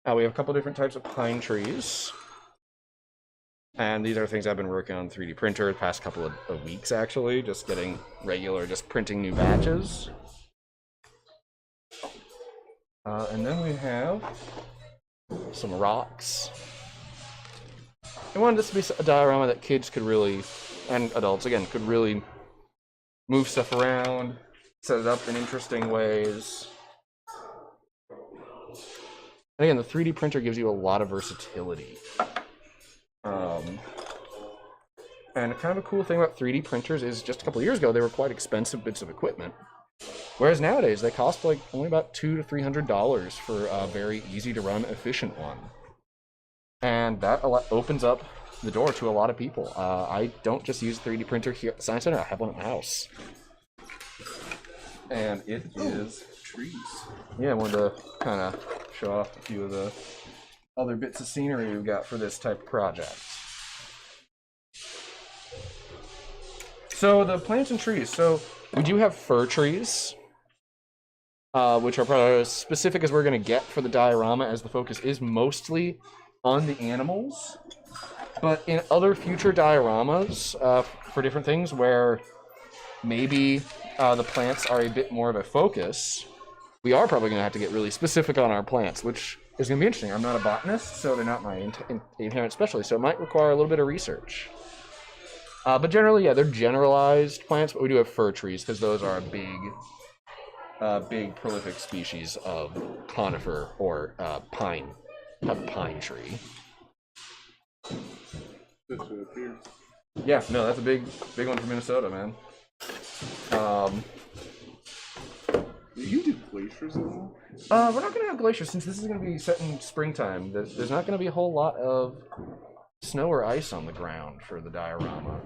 We have a couple different types of pine trees. And these are things I've been working on 3D printer the past couple of weeks actually, just getting regular, just printing new batches. And then we have some rocks. I wanted this to be a diorama that kids could really, and adults again, could really move stuff around, set it up in interesting ways. And again, the 3D printer gives you a lot of versatility. And kind of a cool thing about 3D printers is just a couple of years ago, they were quite expensive bits of equipment. Whereas nowadays, they cost like only about $200 to $300 for a very easy to run, efficient one. And that opens up the door to a lot of people. I don't just use a 3D printer here at the Science Center, I have one at my house. And it is trees. Yeah, I wanted to kind of show off a few of the other bits of scenery we've got for this type of project. So the plants and trees. So we do have fir trees, which are probably as specific as we're going to get for the diorama, as the focus is mostly on the animals. But in other future dioramas, for different things where maybe the plants are a bit more of a focus, we are probably going to have to get really specific on our plants, which is going to be interesting. I'm not a botanist, so they're not my inherent specialty, so it might require a little bit of research. But generally, yeah, they're generalized plants, but we do have fir trees because those are a big prolific species of conifer or pine, type of pine tree. This one up here. Yeah, no, that's a big one from Minnesota, man. Do you do glaciers at all? We're not going to have glaciers since this is going to be set in springtime. There's not going to be a whole lot of snow or ice on the ground for the diorama.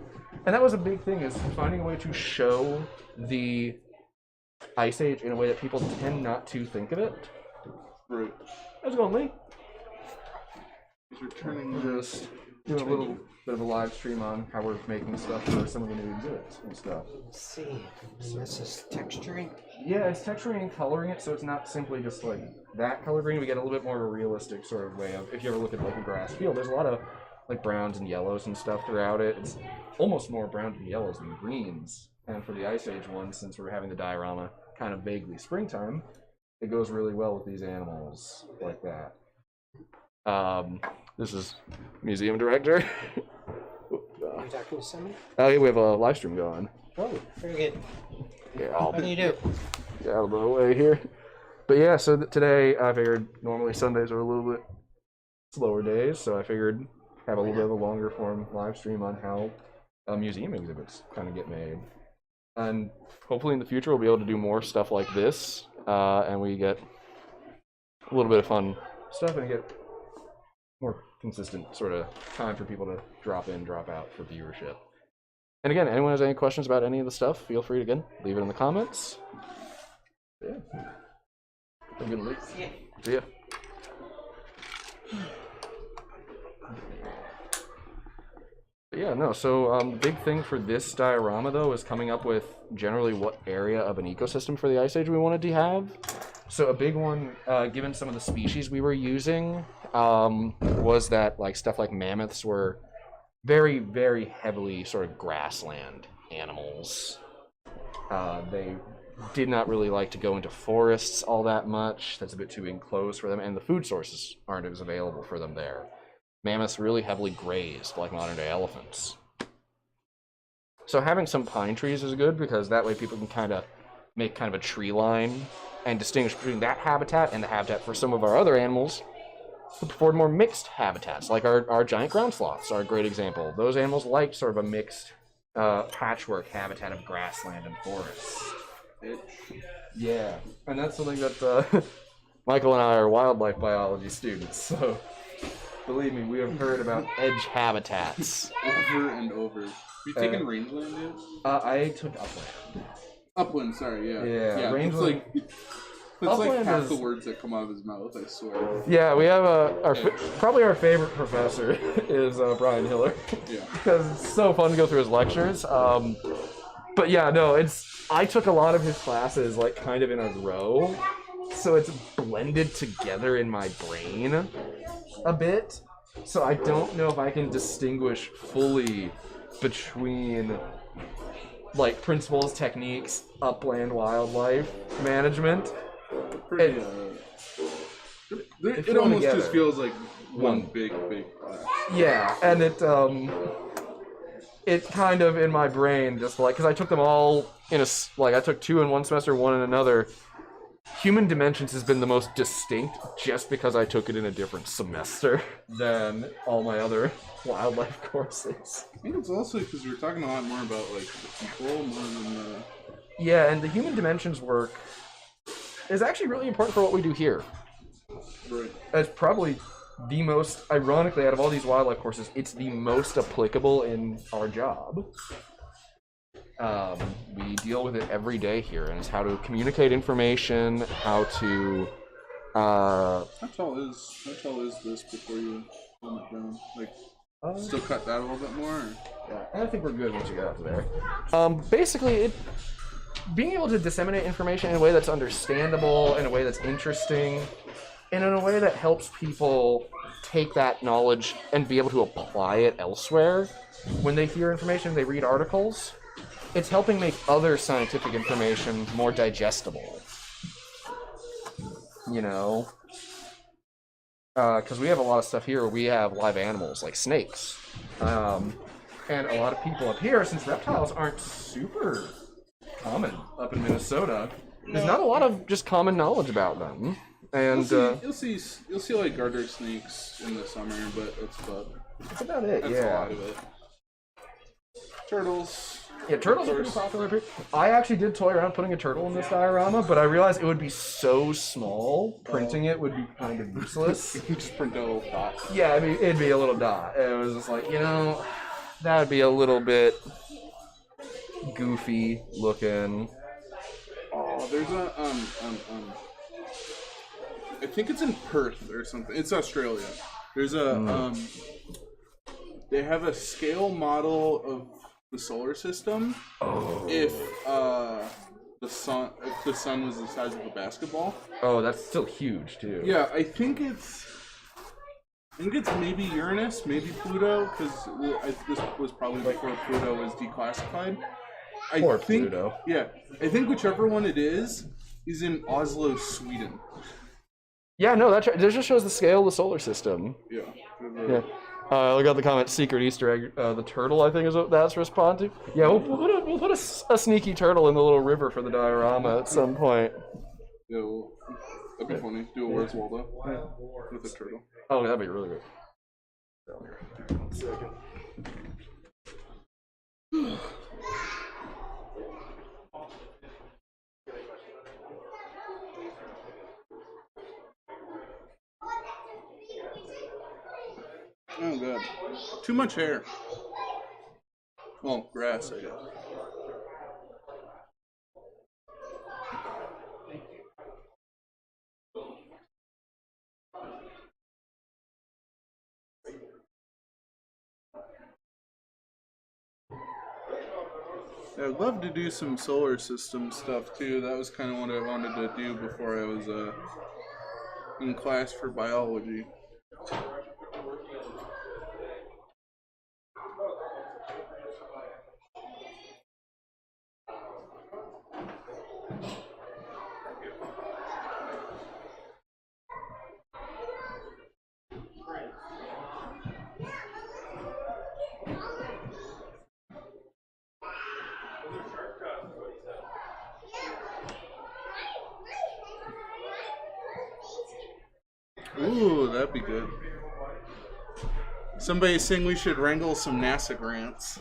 And that was a big thing, is finding a way to show the Ice Age in a way that people tend not to think of it. Right. How's it going, Lee? You're turning Just doing a little bit of a live stream on how we're making stuff for some of the new exhibits and stuff. Let's see. So this is texturing. Yeah, it's texturing and coloring it, so it's not simply just like that color green. We get a little bit more of a realistic sort of way of, if you ever look at like a grass field, there's a lot of like browns and yellows and stuff throughout it. It's almost more browns and yellows than greens. And for the Ice Age one, since we're having the diorama kind of vaguely springtime, it goes really well with these animals like that. This is museum director. Are you talking to someone? Oh yeah, we have a live stream going. Oh, very good. Yeah, I'll How do you do? get out of the way here. But yeah, so today I figured normally Sundays are a little bit slower days, so I figured have a little bit of a longer form live stream on how museum exhibits kind of get made. And hopefully in the future we'll be able to do more stuff like this, and we get a little bit of fun stuff and get more consistent sort of time for people to drop in, drop out for viewership. And again, anyone has any questions about any of the stuff, feel free to, again, leave it in the comments. Yeah. I'm gonna leave. See ya. Yeah, no, so the big thing for this diorama, though, is coming up with generally what area of an ecosystem for the Ice Age we wanted to have. So a big one, given some of the species we were using, was that like stuff like mammoths were very, very heavily sort of grassland animals. They did not really like to go into forests all that much. That's a bit too enclosed for them, and the food sources aren't as available for them there. Mammoths really heavily grazed, like modern-day elephants. So having some pine trees is good, because that way people can kind of make kind of a tree line and distinguish between that habitat and the habitat for some of our other animals who prefer more mixed habitats, like our giant ground sloths are a great example. Those animals like sort of a mixed patchwork habitat of grassland and forests. Yeah, and that's something that Michael and I are wildlife biology students, so believe me, we have heard about edge habitats. Over and over. Have you taken rangeland yet? I took upland. Upland, sorry, yeah. Yeah, rangeland. That's like Upland half is- the words that come out of his mouth, I swear. Yeah, we have probably our favorite professor is Brian Hiller. Yeah. Because it's so fun to go through his lectures. But yeah, no, I took a lot of his classes like kind of in a row, so it's blended together in my brain a bit. So I don't know if I can distinguish fully between like principles, techniques, upland wildlife management. Pretty, it thrown almost together. just feels like one big class. Yeah, and it kind of in my brain just like, because I took them all in I took 2 in one semester, 1 in another. Human Dimensions has been the most distinct just because I took it in a different semester than all my other wildlife courses. I think it's also because we were talking a lot more about like the people more than the... Yeah, and the Human Dimensions work is actually really important for what we do here. Right. It's probably the most, ironically, out of all these wildlife courses, it's the most applicable in our job. We deal with it every day here, and it's how to communicate information, how to... How tall is this before you calm it down? Like, still cut that a little bit more? Or? Yeah, I think we're good once you get up to there. Basically, being able to disseminate information in a way that's understandable, in a way that's interesting, and in a way that helps people take that knowledge and be able to apply it elsewhere. When they hear information, they read articles, it's helping make other scientific information more digestible. You know? because we have a lot of stuff here where we have live animals like snakes. And a lot of people up here, since reptiles aren't super common up in Minnesota, there's not a lot of just common knowledge about them. And you'll see like garter snakes in the summer, but that's about it. That's a lot of it. Turtles. Yeah, turtles are pretty popular up here. I actually did toy around putting a turtle in this diorama, but I realized it would be so small, printing it would be kind of useless. You can just print a little dot. Yeah, I mean, it'd be a little dot. It was just like, that would be a little bit goofy looking. Oh, there's a I think it's in Perth or something. It's Australia. There's a they have a scale model of the solar system. Oh. If the sun was the size of a basketball. Oh, that's still huge too. Yeah, I think it's maybe Uranus, maybe Pluto, because this was probably before Pluto was declassified. Poor Pluto. Yeah, I think whichever one it is in Oslo, Sweden. Yeah, no, that just shows the scale of the solar system. Yeah. Yeah. Look at the comment. Secret Easter egg. The turtle, I think, is what that's respond to. Yeah, we'll put a sneaky turtle in the little river for the diorama at some point. Yeah, well, that'd be funny. Do a Where's Waldo with a turtle. Oh, that'd be really good. One second. Oh god. Too much hair. Well, grass, I guess. Yeah, I'd love to do some solar system stuff too. That was kind of what I wanted to do before I was in class for biology. Ooh, that'd be good. Somebody's saying we should wrangle some NASA grants.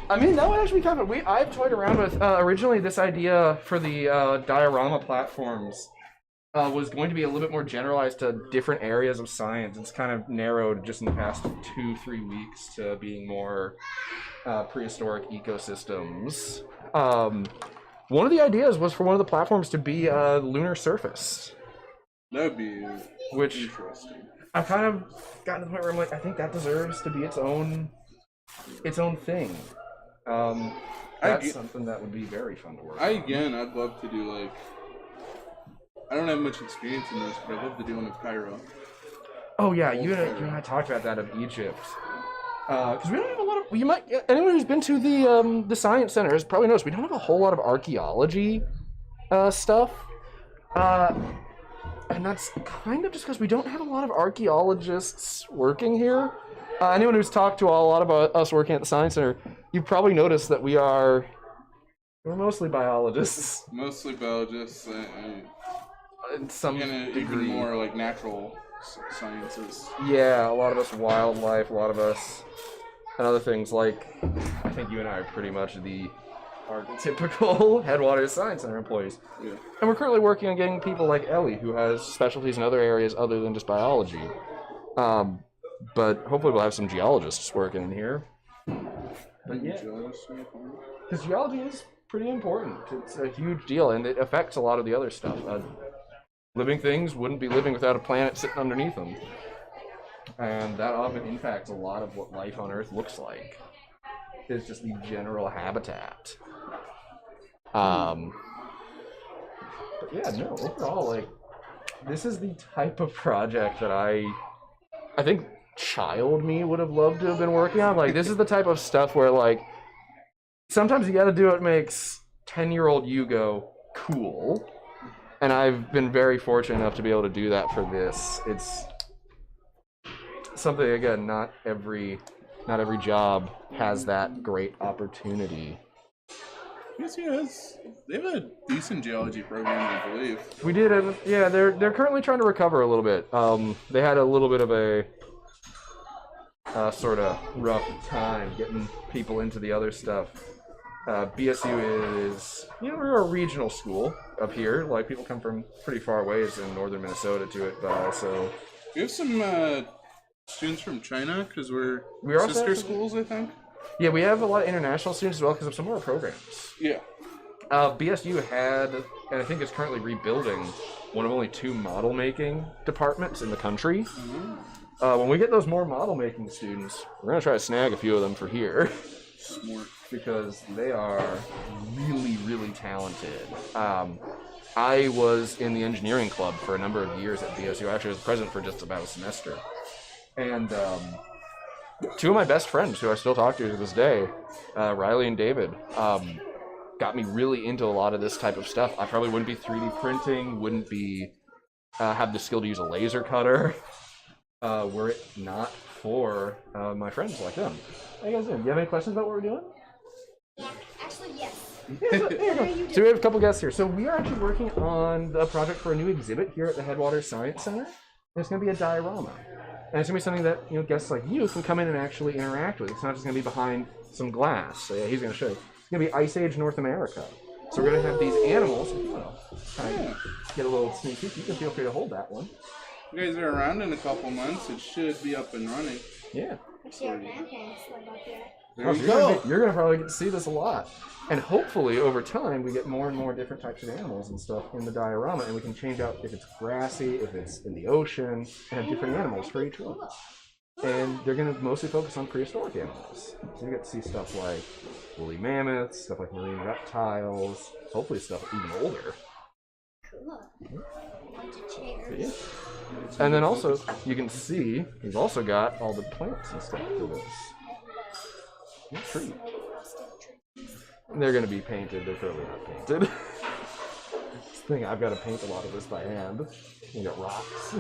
I mean, that would actually be kind of. I've toyed around with originally this idea for the Diorama Platforms was going to be a little bit more generalized to different areas of science. It's kind of narrowed just in the past 2-3 weeks to being more prehistoric ecosystems. One of the ideas was for one of the platforms to be lunar surface. That would be interesting. I've kind of gotten to the point where I'm like, I think that deserves to be its own thing. That's something that would be very fun to work on. I'd love to do like. I don't have much experience in this, but I'd love to do one of Cairo. Oh yeah, you and I talked about that of Egypt. Because we don't have a lot of. Anyone who's been to the Science Center has probably noticed we don't have a whole lot of archaeology stuff. And that's kind of just because we don't have a lot of archaeologists working here. Anyone who's talked to a lot of us working at the Science Center, you've probably noticed that we're mostly biologists. Mostly biologists, In some degree. Even more like natural sciences. Yeah, a lot of us wildlife, a lot of us, and other things like, I think you and I are pretty much the archetypical Headwaters Science Center employees. Yeah. And we're currently working on getting people like Ellie, who has specialties in other areas other than just biology. But hopefully we'll have some geologists working in here. But yeah, because geology is pretty important. It's a huge deal, and it affects a lot of the other stuff. Living things wouldn't be living without a planet sitting underneath them. And that often impacts a lot of what life on Earth looks like. It's just the general habitat. But yeah, no, overall, like, this is the type of project that I think child me would have loved to have been working on. Like, this is the type of stuff where, like, sometimes you gotta do what makes 10-year-old you go, cool. And I've been very fortunate enough to be able to do that for this. something, again, not every job has that great opportunity. Yes, yes. They have a decent geology program, I believe. We did, yeah. They're currently trying to recover a little bit. They had a little bit of a sort of rough time getting people into the other stuff. BSU is, we're a regional school up here. Like, people come from pretty far ways in northern Minnesota to it, but also We have some students from China because we're also sister have some- schools, I think. yeah, we have a lot of international students as well because of some of our programs. Yeah. BSU had, and I think is currently rebuilding, one of only 2 model making departments in the country. When we get those more model making students, we're gonna try to snag a few of them for here. Smart. Because they are really, really talented. I was in the engineering club for a number of years at BSU. I actually was president for just about a semester. And 2 of my best friends, who I still talk to this day, Riley and David, got me really into a lot of this type of stuff. I probably wouldn't be 3D printing, wouldn't be have the skill to use a laser cutter, were it not for my friends like them. How you guys doing? Do you have any questions about what we're doing? Yeah, actually, yes. So we have a couple guests here. So we are actually working on a project for a new exhibit here at the Headwaters Science Center. And it's going to be a diorama. And it's going to be something that guests like you can come in and actually interact with. It's not just going to be behind some glass. So yeah, he's going to show you. It's going to be Ice Age North America. So we're going to have these animals. If you want to kind of get a little sneak peek, you can feel free to hold that one. You guys are around in a couple months. It should be up and running. Yeah. Actually, our grandparents live up here. There you You're gonna probably get to see this a lot, and hopefully over time we get more and more different types of animals and stuff in the diorama, and we can change out if it's grassy, if it's in the ocean, and have different animals for each one. And they're gonna mostly focus on prehistoric animals, so you get to see stuff like woolly mammoths, stuff like marine reptiles, hopefully stuff even older. Cool. Bunch of But chairs. yeah. And then also you can see we've also got all the plants and stuff for this. Tree. They're going to be painted. They're totally not painted. This thing, I've got to paint a lot of this by hand. You got rocks.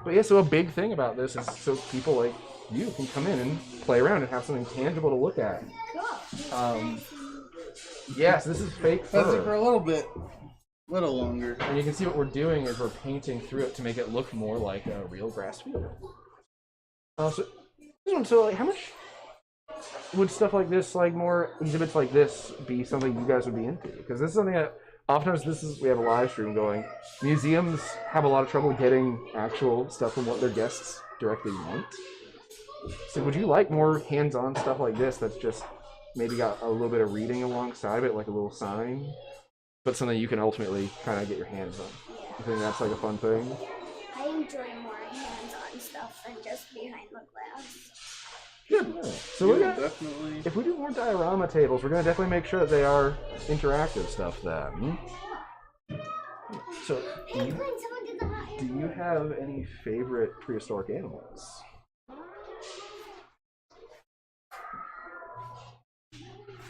But yeah, so a big thing about this is so people like you can come in and play around and have something tangible to look at. Cool. Yes, this is fake That's it for fur. a little bit. A little longer. And you can see what we're doing is we're painting through it to make it look more like a real grass field. So like, how much would stuff like this, like more exhibits like this, be something you guys would be into? Because this is something that oftentimes we have a live stream going. Museums have a lot of trouble getting actual stuff from what their guests directly want. So would you like more hands-on stuff like this that's just maybe got a little bit of reading alongside of it, like a little sign, but something you can ultimately kind of get your hands on? I think that's like a fun thing. I enjoy more hands-on stuff than just behind the glass. Good. Yeah. So we're gonna, definitely. if we do more diorama tables, we're gonna definitely make sure that they are interactive stuff then. So, Hey, Clint, someone did the hot air. do you have any favorite prehistoric animals?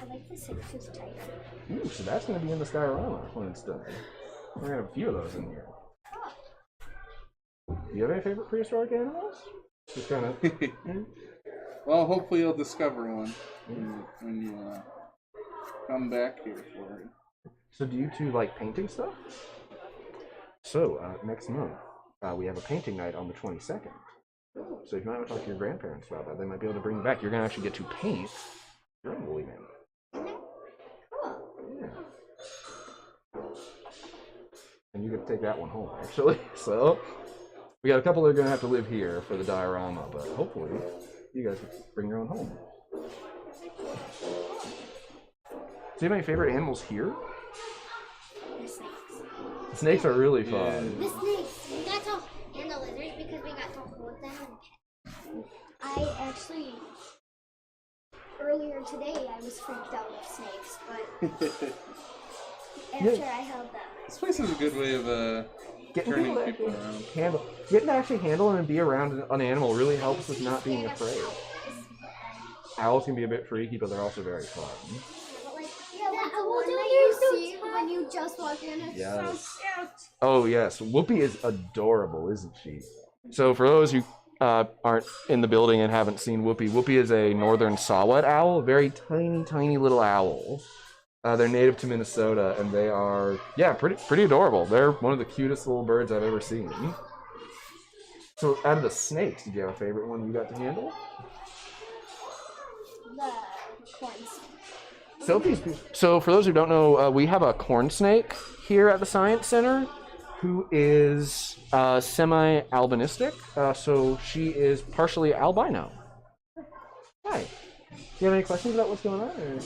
I like the 6-tooth tiger. Ooh, so that's gonna be in this diorama when it's done. We're gonna have a few of those in here. Do you have any favorite prehistoric animals? Just kind of. Well, hopefully you'll discover one when you come back here for it. So do you two like painting stuff? So next month we have a painting night on the 22nd. So if you might want to talk to your grandparents about that, they might be able to bring you back. You're gonna actually get to paint your own woolly mammoth. Yeah. And you get to take that one home actually. So we got a couple that are gonna have to live here for the diorama, but hopefully you guys can bring your own home. Do you have any favorite animals here? The snakes. Snakes are really fun. The snakes. We got to, and the lizards because we got to hold them and pet them. I actually, earlier today, I was freaked out of snakes, but after I held them. This place is a good way of turning people around. Getting to actually handle and be around an animal really helps with not being afraid. Owls can be a bit freaky, but they're also very fun. Yeah, like the one that you see when you just walk in, it's so Yes. cute. Oh yes, Whoopi is adorable, isn't she? So for those who aren't in the building and haven't seen Whoopi, Whoopi is a northern saw-whet owl, a very tiny, tiny little owl. They're native to Minnesota, and they are, yeah, pretty adorable. They're one of the cutest little birds I've ever seen. So, out of the snakes, did you have a favorite one you got to handle? The horns. So, for those who don't know, we have a corn snake here at the Science Center who is semi-albinistic. So, she is partially albino. Hi. Do you have any questions about what's going on? Or?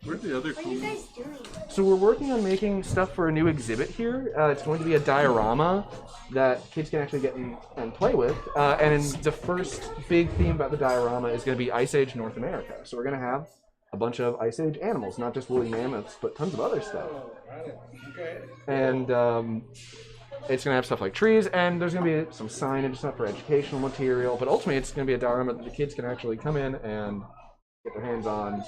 Where'd the other What are you guys doing? So we're working on making stuff for a new exhibit here. It's going to be a diorama that kids can actually get and play with. And the first big theme about the diorama is going to be Ice Age North America. So we're going to have a bunch of Ice Age animals, not just woolly mammoths, but tons of other stuff. And it's going to have stuff like trees, and there's going to be some signage, stuff for educational material. But ultimately, it's going to be a diorama that the kids can actually come in and get their hands on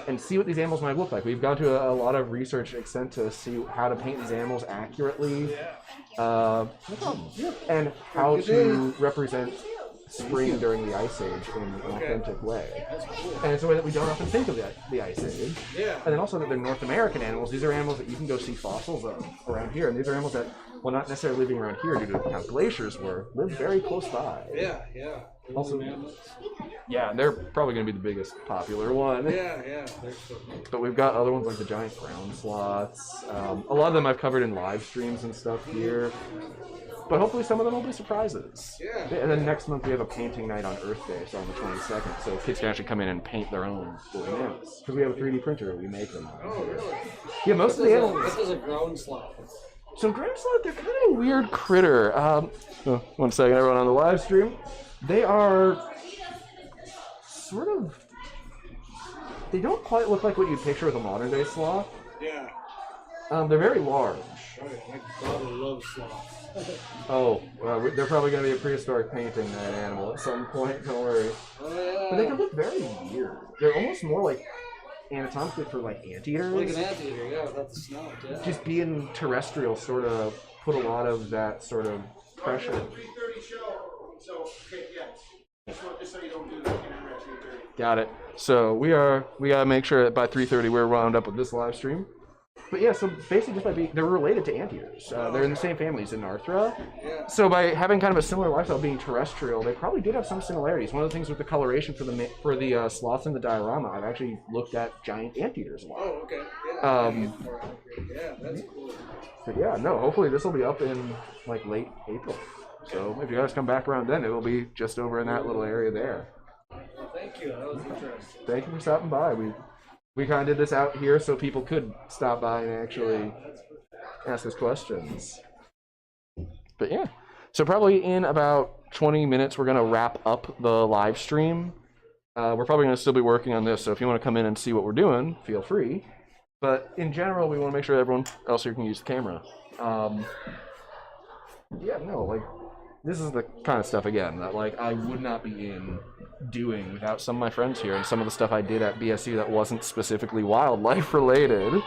and see what these animals might look like. We've gone to a lot of research extent to see how to paint these animals accurately, and how to represent spring during the Ice Age in an authentic way. And it's a way that we don't often think of the Ice Age. And then also that they're North American animals. These are animals that you can go see fossils of around here, and these are animals that, well, not necessarily living around here due to how glaciers were, live very close by. Also, yeah, they're probably going to be the biggest popular one. But we've got other ones like the giant ground sloths. A lot of them I've covered in live streams and stuff here. But hopefully some of them will be surprises. And then next month we have a painting night on Earth Day, so on the 22nd. So kids can actually come in and paint their own woolly mammoths. Because we have a 3D printer, we make them. Oh, really? Yeah, most of the animals. This is a ground sloth. So ground sloth, they're kind of a weird critter. One second, everyone on the live stream. They are sort of, they don't quite look like what you'd picture with a modern day sloth. They're very large. My daughter loves sloths. They're probably going to be a prehistoric painting of that animal at some point, don't worry. But they can look very weird. They're almost more like anatomically for like anteaters. Like an anteater, yeah, without the snout, yeah. Just being terrestrial sort of put a lot of that sort of pressure. Got it. So we gotta make sure that by 3:30 we're wound up with this live stream. But yeah, so basically just by being, they're related to anteaters. They're in the same families in Arthra. So by having kind of a similar lifestyle, being terrestrial, they probably did have some similarities. One of the things with the coloration for the sloths in the diorama, I've actually looked at giant anteaters a lot. Oh, okay. Yeah, that's cool. But yeah, no, hopefully this will be up in like late April. So if you guys come back around then, it will be just over in that little area there. Well, thank you. That was interesting. Thank you for stopping by. We kind of did this out here so people could stop by and actually ask us questions. But yeah, so probably in about 20 minutes, we're going to wrap up the live stream. We're probably going to still be working on this, so if you want to come in and see what we're doing, feel free. But in general, we want to make sure everyone else here can use the camera. Yeah, no, like, this is the kind of stuff, again, that like I would not be doing without some of my friends here and some of the stuff I did at BSU that wasn't specifically wildlife related.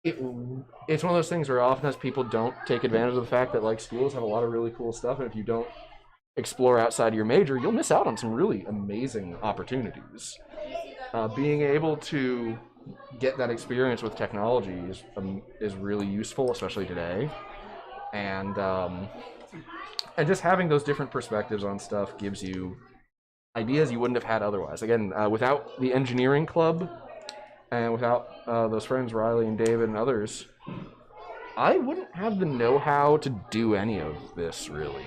It's one of those things where oftentimes people don't take advantage of the fact that like schools have a lot of really cool stuff, and if you don't explore outside of your major, you'll miss out on some really amazing opportunities. Being able to get that experience with technology is really useful, especially today. And just having those different perspectives on stuff gives you ideas you wouldn't have had otherwise. Again, without the engineering club and without those friends, Riley and David and others, I wouldn't have the know-how to do any of this, really.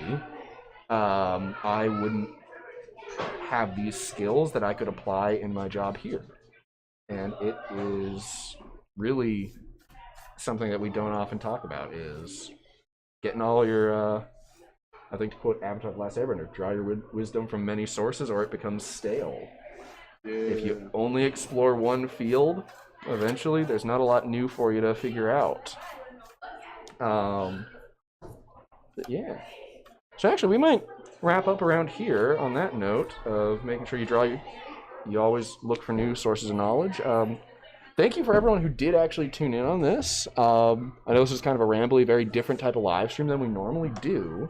I wouldn't have these skills that I could apply in my job here. And it is really something that we don't often talk about, is getting all your, I think to quote Avatar The Last Airbender, draw your wisdom from many sources or it becomes stale. Yeah. If you only explore one field, eventually there's not a lot new for you to figure out. But yeah. So actually we might wrap up around here on that note of making sure you always look for new sources of knowledge. thank you for everyone who did actually tune in on this. I know this is kind of a rambly, very different type of live stream than we normally do,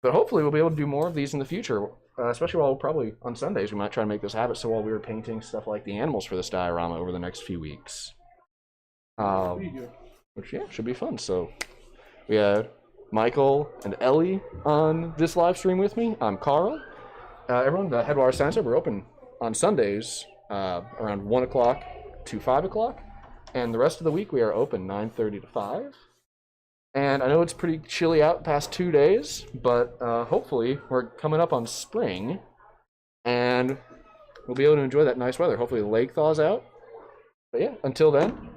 but hopefully we'll be able to do more of these in the future, especially while probably on Sundays we might try to make this habit, so while we were painting stuff like the animals for this diorama over the next few weeks. Which, yeah, should be fun. So we had Michael and Ellie on this live stream with me. I'm Carl. Everyone, the Headwater Science Center, we're open on Sundays around 1 o'clock to 5 o'clock. And the rest of the week we are open 9:30 to 5. And I know it's pretty chilly out the past 2 days, but hopefully we're coming up on spring. And we'll be able to enjoy that nice weather. Hopefully the lake thaws out. But yeah, until then,